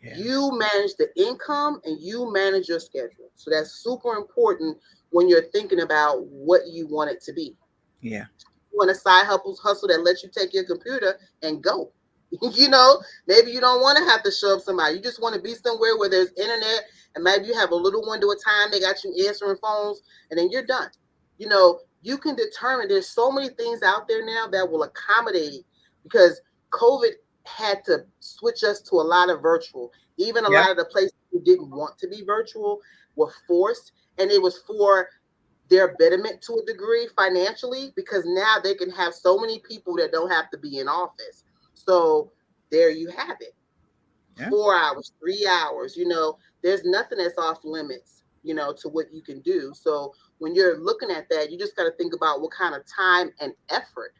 Yeah. You manage the income and you manage your schedule. So that's super important when you're thinking about what you want it to be. Yeah. You want a side hustle that lets you take your computer and go. you know, Maybe you don't want to have to show up somebody. You just want to be somewhere where there's internet, and maybe you have a little window of time. They got you answering phones, and then you're done. You can determine. There's so many things out there now that will accommodate, because COVID had to switch us to a lot of virtual. Even a Yep. lot of the places who didn't want to be virtual were forced, and it was for their betterment to a degree financially, because now they can have so many people that don't have to be in office. So there you have it. Yeah. 4 hours, 3 hours, there's nothing that's off limits, to what you can do. So when you're looking at that, you just got to think about what kind of time and effort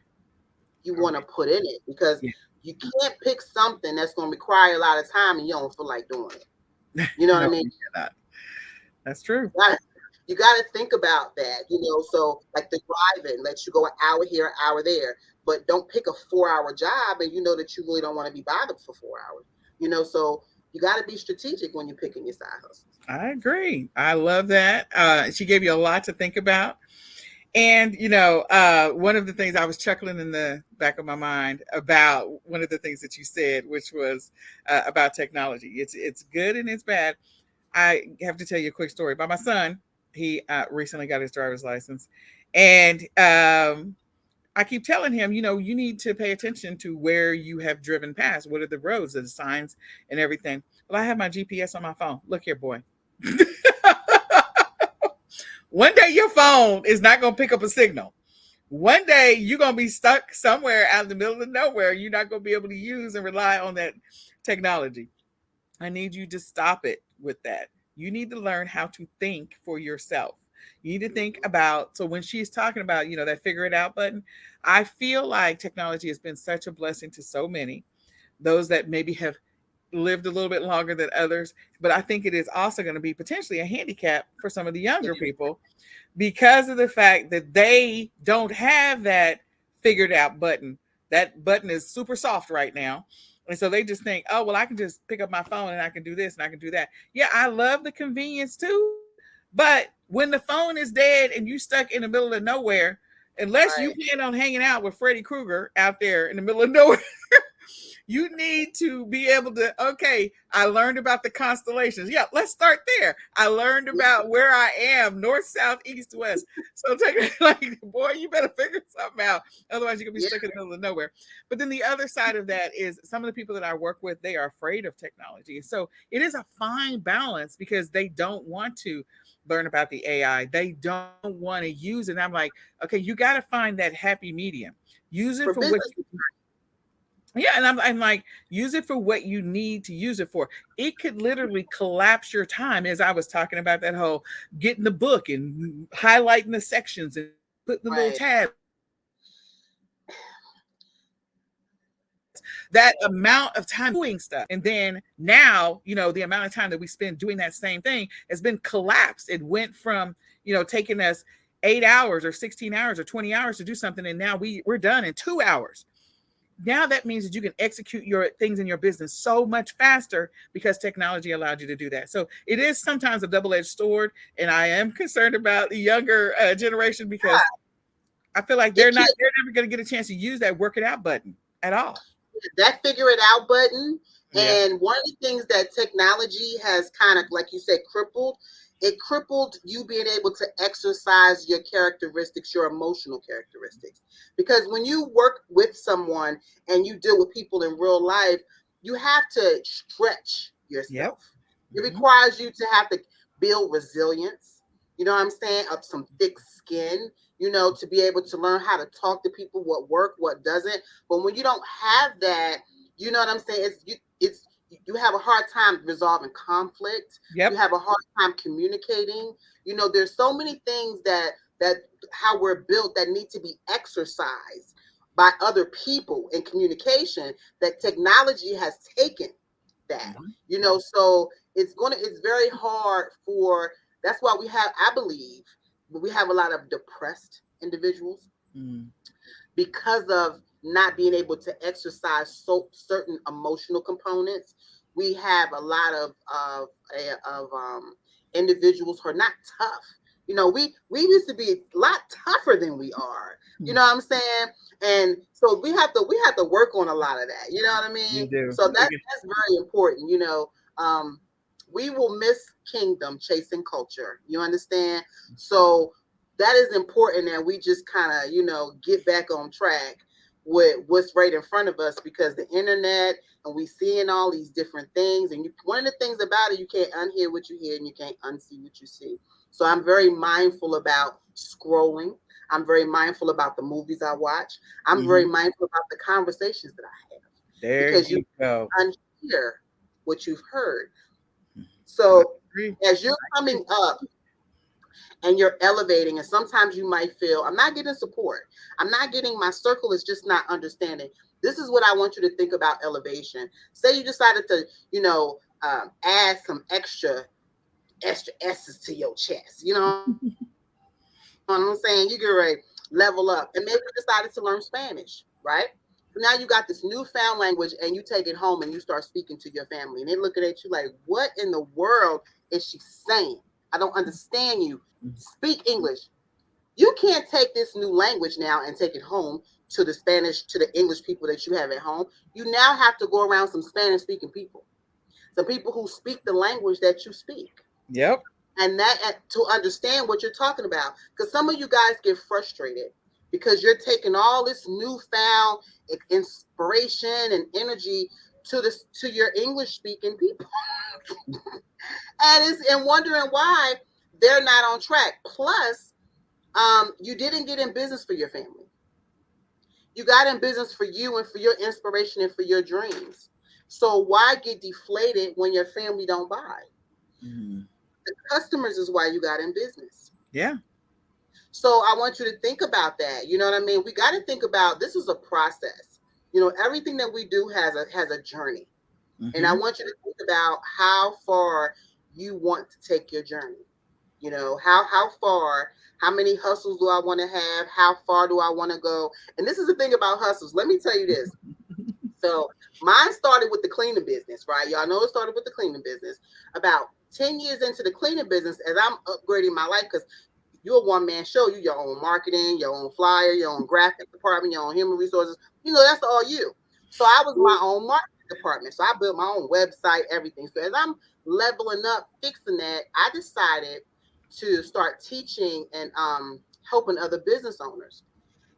you Oh, want to put in it, because yeah. you can't pick something that's going to require a lot of time and you don't feel like doing it. You know what I No, mean? you cannot. That's true. You got to think about that. So like the driving lets you go an hour here, an hour there, but don't pick a 4 hour job and you know that you really don't want to be bothered for 4 hours. So you got to be strategic when you're picking your side hustles. I agree. I love that. She gave you a lot to think about. And, one of the things I was chuckling in the back of my mind about one of the things that you said, which was about technology. It's good and it's bad. I have to tell you a quick story about my son. He recently got his driver's license. And I keep telling him, you need to pay attention to where you have driven past. What are the roads, the signs, and everything? Well, I have my GPS on my phone. Look here, boy. One day your phone is not going to pick up a signal. One day you're going to be stuck somewhere out in the middle of nowhere. You're not going to be able to use and rely on that technology. I need you to stop it with that. You need to learn how to think for yourself. You need to think Mhm. about, so when she's talking about, that figure it out button, I feel like technology has been such a blessing to so many, those that maybe have lived a little bit longer than others. But I think it is also going to be potentially a handicap for some of the It younger is. people because of the fact that they don't have that figured out button. That button is super soft right now. And so they just think, oh, well, I can just pick up my phone and I can do this and I can do that. Yeah, I love the convenience too. But when the phone is dead and you stuck in the middle of nowhere, unless you Right. plan on hanging out with Freddy Krueger out there in the middle of nowhere, you need to be able to, okay, I learned about the constellations. Yeah, let's start there. I learned about where I am, north, south, east, west. So take like, boy, you better figure something out. Otherwise you're gonna be Yeah. stuck in the middle of nowhere. But then the other side of that is some of the people that I work with, they are afraid of technology. So it is a fine balance because they don't want to learn about the AI. They don't want to use it. And I'm like, okay, you got to find that happy medium. Use it For for what business. you, yeah, and I'm like, use it for what you need to use it for. It could literally collapse your time, as I was talking about that whole getting the book and highlighting the sections and putting the little Right. tabs. That amount of time doing stuff, and then now the amount of time that we spend doing that same thing has been collapsed. It went from taking us 8 hours or 16 hours or 20 hours to do something, and now we're done in 2 hours. Now that means that you can execute your things in your business so much faster because technology allowed you to do that. So it is sometimes a double-edged sword, and I am concerned about the younger generation because I feel like It can they're never going to get a chance to use that work it out button at all. that figure it out button. Yeah. And one of the things that technology has kind of, like you said, it crippled you being able to exercise your characteristics, your emotional characteristics. Because when you work with someone and you deal with people in real life, you have to stretch Yep. yourself. It Hmm. requires you to have to build resilience. You know what I'm saying? Up some thick skin, to be able to learn how to talk to people, what work, what doesn't. But when you don't have that, you know what I'm saying? It's you have a hard time resolving conflict. You Yep. have a hard time communicating. There's so many things that how we're built that need to be exercised by other people in communication that technology has taken that. Hmm. So it's very hard for that's why I believe we have a lot of depressed individuals Mm. because of not being able to exercise certain emotional components. We have a lot of individuals who are not tough. We used to be a lot tougher than we are. You Mm. know what I'm saying? And so we have to work on a lot of that. You know what I We mean? do. So that's very important. Um, we will miss kingdom chasing culture. You understand? So that is important that we just kind of get back on track with what's right in front of us, because the internet and we seeing all these different things, and one of the things about it, you can't unhear what you hear and you can't unsee what you see. So I'm very mindful about scrolling. I'm very mindful about the movies I watch. I'm very Hmm. mindful about the conversations that I have, There because you you go. unhear what you've heard. I So agree. as you're I coming up and you're elevating, and sometimes you might feel, I'm not getting support, I'm not getting, my circle is just not understanding. This is what I want you to think about elevation. Say you decided to add some extra s's to your chest. You know what I'm saying? You get ready level up, and maybe you decided to learn Spanish, right? So now you got this newfound language, and you take it home and you start speaking to your family, and they're looking at you like, what in the world is she saying? I don't understand you. Speak English. You can't take this new language now and take it home to the Spanish, to the English people that you have at home. You now have to go around some Spanish speaking people, some people who speak the language that you speak, Yep. and to understand what you're talking about. Because some of you guys get frustrated because you're taking all this newfound inspiration and energy to your English speaking people, and wondering why they're not on track. Plus, you didn't get in business for your family. You got in business for you and for your inspiration and for your dreams. So why get deflated when your family don't buy? Mm. Customers is why you got in business. Yeah. So I want you to think about that. You know what I mean? We got to think about, this is a process. Everything that we do has a journey. And I Hmm. want you to think about how far you want to take your journey. How far, how many hustles do I want to have? How far do I want to go? And this is the thing about hustles. Let me tell you this. So mine started with the cleaning business, right? Y'all know it started with the cleaning business. About 10 years into the cleaning business, as I'm upgrading my life, because you're a one man show, you your own marketing, your own flyer, your own graphic department, your own human resources. That's all you. So I was my own marketing department. So I built my own website, everything. So as I'm leveling up, fixing that, I decided to start teaching and helping other business owners.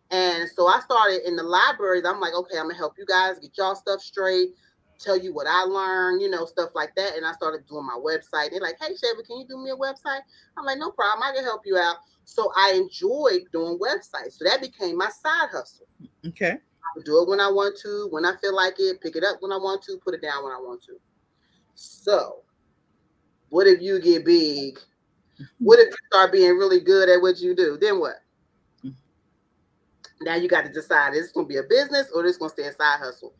And so I started in the libraries. I'm like, okay, I'm gonna help you guys get y'all stuff straight, tell you what I learned, stuff like that. And I started doing my website. They're like, hey, Chevy, can you do me a website? I'm like, no problem, I can help you out. So I enjoyed doing websites. So that became my side hustle. Okay. I would do it when I want to, when I feel like it, pick it up when I want to, put it down when I want to. So what if you get big? What if you start being really good at what you do? Then what? Now you got to decide, is this going to be a business or is this going to stay a side hustle?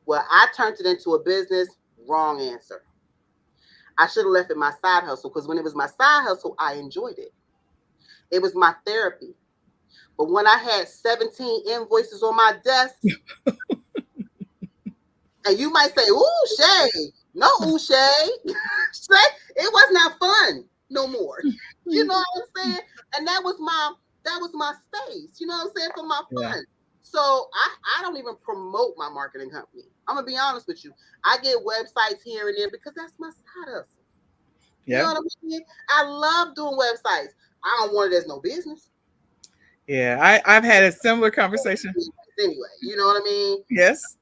Well, I turned it into a business. Wrong answer. I should have left it my side hustle, because when it was my side hustle, I enjoyed it. It was my therapy. But when I had 17 invoices on my desk, and you might say, ooh, Shay. No, ooh, Shay. Shay, it was not fun no more. You know what I'm saying? And that was my space, you know what I'm saying, for my Yeah. fun. So I don't even promote my marketing company. I'm gonna be honest with you. I get websites here and there because that's my side hustle. You know Yeah. what I'm saying? I love doing websites. I don't want it as no business. Yeah. I've had a similar conversation. Anyway, you know what I mean? Yes.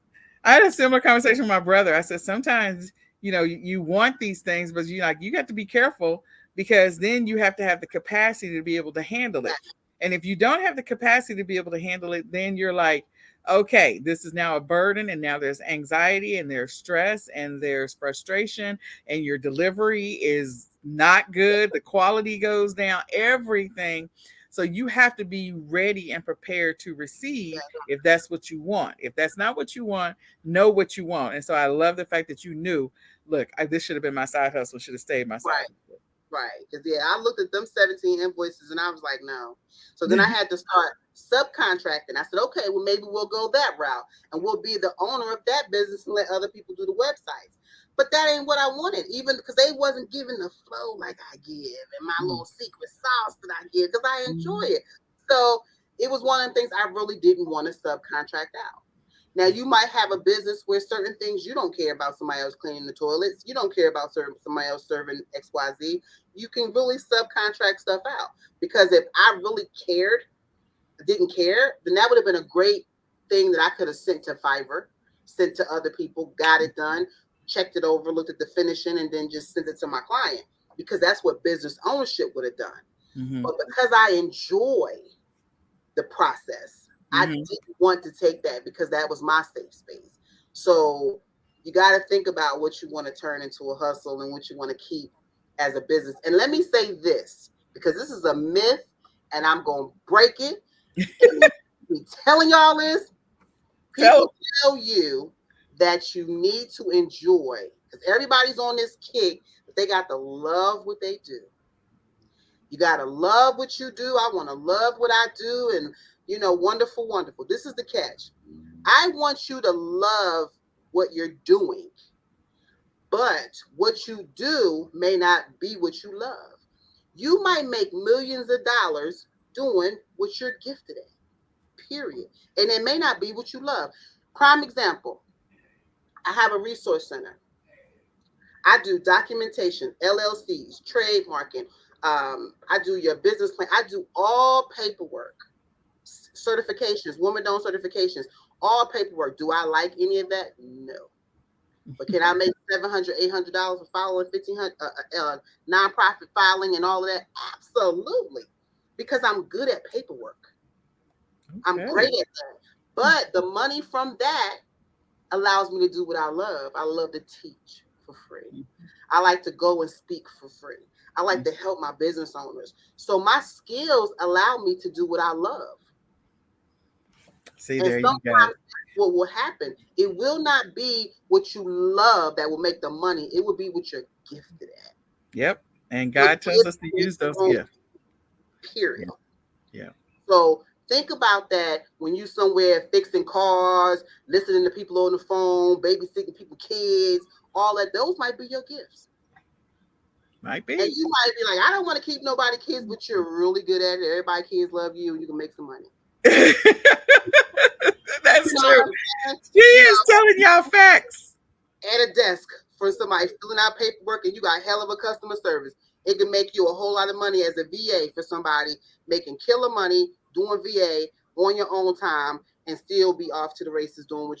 I had a similar conversation with my brother. I said sometimes, you want these things, but you got to be careful because then you have to have the capacity to be able to handle it. And if you don't have the capacity to be able to handle it, then you're like, okay, this is now a burden, and now there's anxiety, and there's stress, and there's frustration, and your delivery is not good. The quality goes down, everything. So you have to be ready and prepared to receive if that's what you want. If that's not what you want, know what you want. And so I love the fact that you knew, look, this should have been my side hustle, should have stayed my side Right. Right. Because, yeah, I looked at them 17 invoices and I was like, no. So then I hustle. had to start subcontracting. I said, okay, well, maybe we'll go that route and we'll be the owner of that business and let other people do the websites. But that ain't what I wanted, even because they wasn't giving the flow like I give and my little secret sauce that I give because I enjoy it. So it was one of the things I really didn't want to subcontract out. Now you might have a business where certain things you don't care about somebody else cleaning the toilets. You don't care about somebody else serving XYZ. You can really subcontract stuff out because if I really didn't care, then that would have been a great thing that I could have sent to Fiverr, sent to other people, got it done, checked it over, looked at the finishing, and then just sent it to my client because that's what business ownership would have done. Mm-hmm. But because I enjoy the process. I Mm-hmm. didn't want to take that because that was my safe space. So you got to think about what you want to turn into a hustle and what you want to keep as a business. And let me say this because this is a myth and I'm going to break it. And I'm telling y'all this, Tell people tell you that you need to enjoy because everybody's on this kick, but they got to love what they do. You got to love what you do. I want to love what I do. And, wonderful, wonderful. This is the catch. I want you to love what you're doing, but what you do may not be what you love. You might make millions of dollars doing what you're gifted at, period. And it may not be what you love. Prime example, I have a resource center. I do documentation, LLCs, trademarking. I do your business plan. I do all paperwork, certifications, woman owned certifications, all paperwork. Do I like any of that? No. But can I make $700, $800 for filing 1,500 nonprofit filing and all of that? Absolutely, because I'm good at paperwork. I'm great okay. at that. But the money from that allows me to do what I love. I love to teach for free. I like to go and speak for free. I like to help my business owners. So my skills allow me to do what I love. See, And there you go. sometimes what will happen, it will not be what you love that will make the money. It will be what you're gifted at. Yep. And Your God tells gift us to is use the those own gifts. period. Yeah. Yeah. So think about that when you somewhere fixing cars, listening to people on the phone, babysitting people kids, all that. Those might be your gifts. Might And be. you might be like, I don't want to keep nobody kids, but you're really good at it. Everybody kids love you, and you can make some money. You That's know true. what I'm saying? She You is know, telling y'all facts. at a desk for somebody filling out paperwork, and you got hell of a customer service. It can make you a whole lot of money as a VA for somebody making killer money doing VA on your own time and still be off to the races doing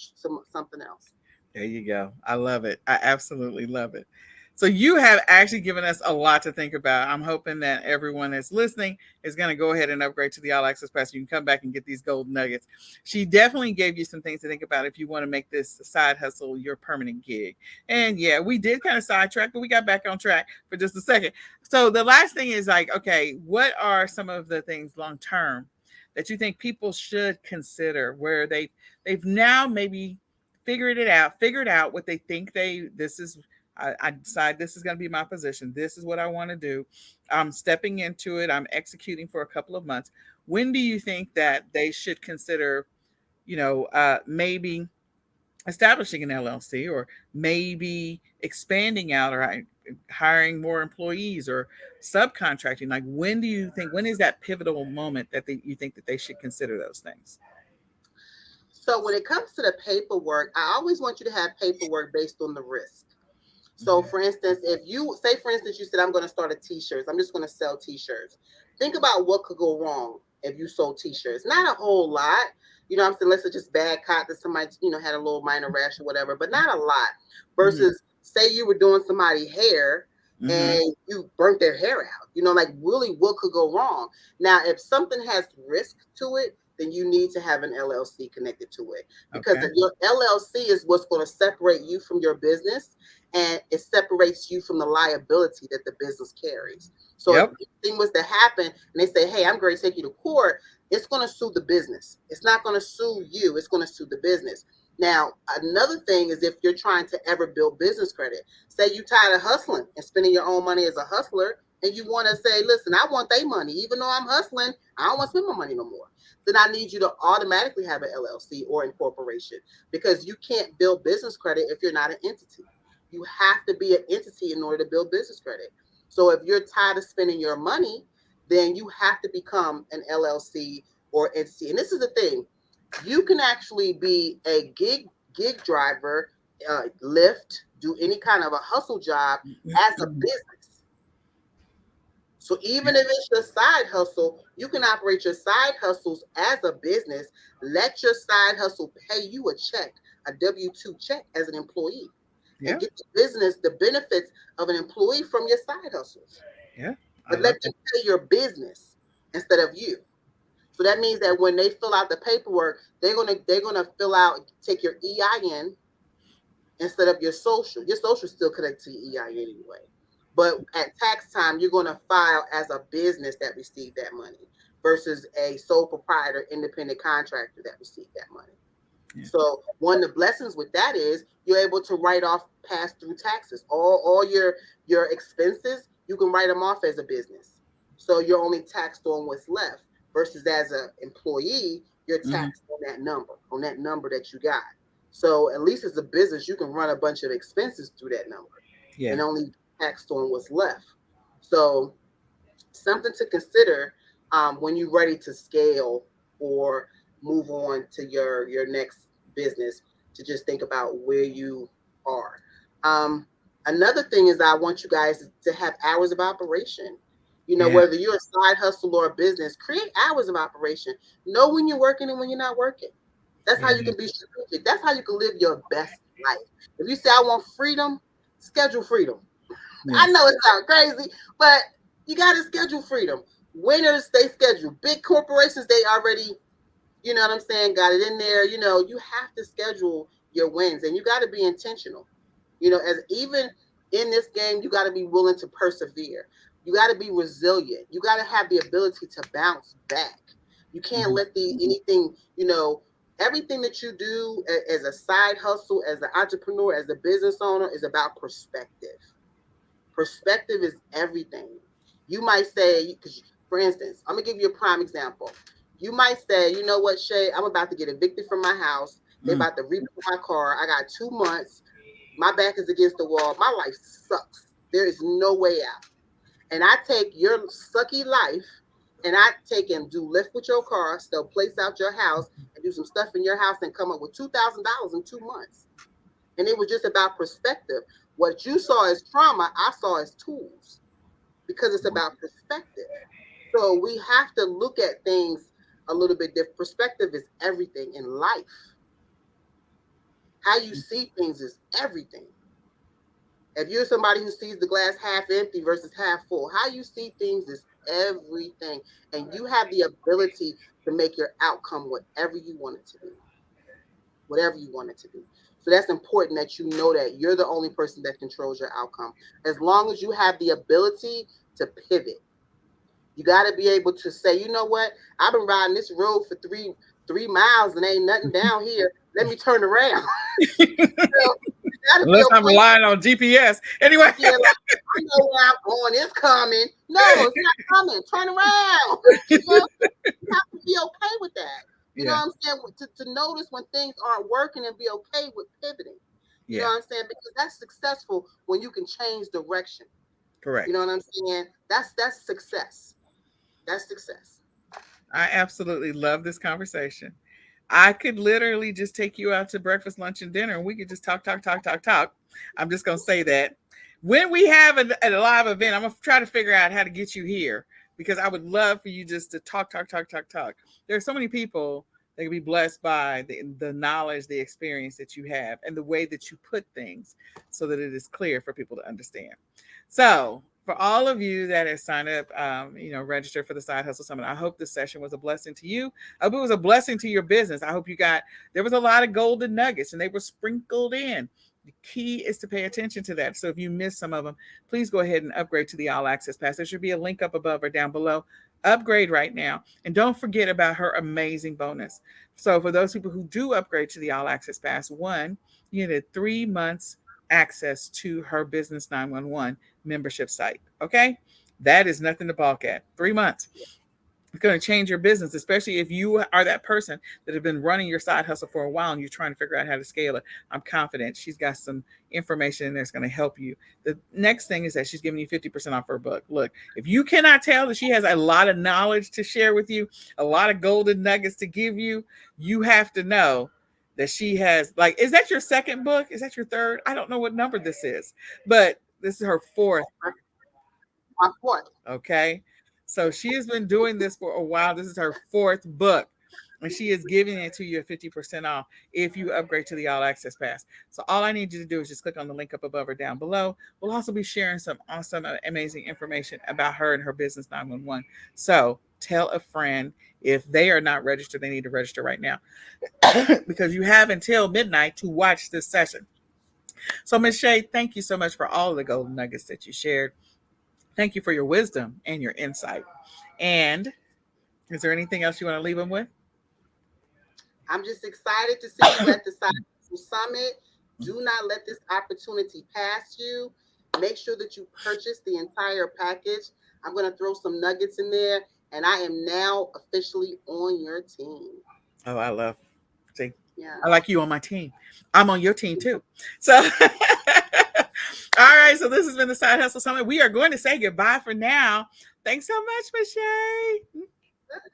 something else. There you go. I love it. I absolutely love it. So you have actually given us a lot to think about. I'm hoping that everyone that's listening is going to go ahead and upgrade to the All Access Pass. You can come back and get these gold nuggets. She definitely gave you some things to think about if you want to make this side hustle your permanent gig. And yeah, we did kind of sidetrack, but we got back on track for just a second. So the last thing is like, okay, what are some of the things long term that you think people should consider where they've now maybe figured out what they think this is. I decide this is going to be my position. This is what I want to do. I'm stepping into it. I'm executing for a couple of months. When do you think that they should consider, maybe establishing an LLC or maybe expanding out or hiring more employees or subcontracting? Like, when is that pivotal moment that you think that they should consider those things? So when it comes to the paperwork, I always want you to have paperwork based on the risk. So, Mhm. for instance, if you say, for instance, you said, I'm going to start a t-shirts, I'm just going to sell t-shirts. Think about what could go wrong. if you sold t-shirts. Not a whole lot. You know what I'm saying? Unless it's just bad cop that somebody, had a little minor rash or whatever, but not a lot. Mm-hmm. Versus say you were doing somebody's hair Mm-hmm. and you burnt their hair out. Like really what could go wrong? Now, if something has risk to it, then you need to have an LLC connected to it, because Okay. your LLC is what's going to separate you from your business, and it separates you from the liability that the business carries. So if Yep. anything was to happen and they say, "Hey, I'm going to take you to court," it's going to sue the business. It's not going to sue you. It's going to sue the business. Now, another thing is if you're trying to ever build business credit, say you tired of hustling and spending your own money as a hustler, and you want to say, "Listen, I want their money, even though I'm hustling. I don't want to spend my money no more." Then I need you to automatically have an LLC or incorporation, because you can't build business credit if you're not an entity. You have to be an entity in order to build business credit. So if you're tired of spending your money, then you have to become an LLC or entity. And this is the thing: you can actually be a gig driver, Lyft, do any kind of a hustle job as a Mm-hmm. business. So even if it's your side hustle, you can operate your side hustles as a business. Let your side hustle pay you a check, a W-2 check as an employee, and Yeah. get the business the benefits of an employee from your side hustles. Yeah. I But let love them that. pay your business instead of you. So that means that when they fill out the paperwork, they're gonna fill out, take your EIN instead of your social. Your social is still connected to your EIN anyway. But at tax time, you're going to file as a business that received that money versus a sole proprietor, independent contractor that received that money. Yeah. So one of the blessings with that is you're able to write off pass through taxes. All your expenses, you can write them off as a business. So you're only taxed on what's left. Versus as an employee, you're Mm-hmm. taxed on that number that you got. So at least as a business, you can run a bunch of expenses through that number Yeah. and only taxed on what's left. So something to consider when you're ready to scale or move on to your next business, to just think about where you are. um, Another thing is I want you guys to have hours of operation. Yeah. Whether you're a side hustle or a business, create hours of operation. Know when you're working and when you're not working. That's how Yeah. you can be strategic. That's how you can live your best life. If you say I want freedom, schedule freedom. Yeah. I know it sounds crazy, but you got to schedule freedom. Winners, they schedule. Big corporations, they already, what I'm saying, got it in there. You have to schedule your wins, and you got to be intentional. As even in this game, you got to be willing to persevere. You got to be resilient. You got to have the ability to bounce back. You can't Mm-hmm. let anything, everything that you do as a side hustle, as an entrepreneur, as a business owner is about perspective. Perspective is everything. You might say, because for instance, I'm gonna give you a prime example. You might say, you know what, Shay, I'm about to get evicted from my house. They're Mm. about to repo my car. I got 2 months. My back is against the wall. My life sucks. There is no way out. And I take your sucky life and I take and do lift with your car, still place out your house and do some stuff in your house and come up with $2,000 in 2 months. And it was just about perspective. What you saw as trauma, I saw as tools, because it's about perspective. So we have to look at things a little bit different. Perspective is everything in life. How you see things is everything. If you're somebody who sees the glass half empty versus half full, how you see things is everything. And you have the ability to make your outcome whatever you want it to be. Whatever you want it to be. So that's important that you know that you're the only person that controls your outcome. As long as you have the ability to pivot, you got to be able to say, you know what? I've been riding this road for three miles and ain't nothing down here. Let me turn around. You got to be Unless I'm okay. relying on GPS. Anyway. Yeah, like I know where I'm going. It's coming. No, it's not coming. Turn around. You have to be okay with that. You know Yeah. what I'm saying? To notice when things aren't working and be okay with pivoting. You know Yeah. what I'm saying? Because that's successful when you can change direction. You know Correct. what I'm saying? That's success. That's success. I absolutely love this conversation. I could literally just take you out to breakfast, lunch, and dinner, and we could just talk, talk, talk, talk, talk. I'm just going to say that when we have a live event, I'm going to try to figure out how to get you here because I would love for you just to talk, talk, talk, talk, talk. There are so many people that can be blessed by the knowledge, the experience that you have, and the way that you put things so that it is clear for people to understand. So, for all of you that have signed up, register for the Side Hustle Summit, I hope this session was a blessing to you. I hope it was a blessing to your business. I hope there was a lot of golden nuggets and they were sprinkled in. The key is to pay attention to that. So if you missed some of them, please go ahead and upgrade to the All Access Pass. There should be a link up above or down below. Upgrade right now. And don't forget about her amazing bonus. So for those people who do upgrade to the All Access Pass, one, you get 3 months access to her Business 911 membership site. Okay? That is nothing to balk at. 3 months. It's going to change your business, especially if you are that person that have been running your side hustle for a while and you're trying to figure out how to scale it. I'm confident she's got some information in there that's going to help you. The next thing is that she's giving you 50% off her book. Look, if you cannot tell that she has a lot of knowledge to share with you, a lot of golden nuggets to give you, you have to know that she has, like, is that your second book? Is that your third? I don't know what number this is, but this is her fourth. My fourth. Okay. So she has been doing this for a while. This is her fourth book. And she is giving it to you at 50% off if you upgrade to the All Access Pass. So all I need you to do is just click on the link up above or down below. We'll also be sharing some awesome, amazing information about her and her business 911. So tell a friend. If they are not registered, they need to register right now because you have until midnight to watch this session. So, Ms. Shey, thank you so much for all of the golden nuggets that you shared. Thank you for your wisdom and your insight. And is there anything else you want to leave them with? I'm just excited to see you at the Side Hustle Summit. Do not let this opportunity pass you. Make sure that you purchase the entire package. I'm going to throw some nuggets in there, and I am now officially on your team. Oh, I love. See, Yeah. I like you on my team. I'm on your team too. So, all right. So this has been the Side Hustle Summit. We are going to say goodbye for now. Thanks so much, Michelle.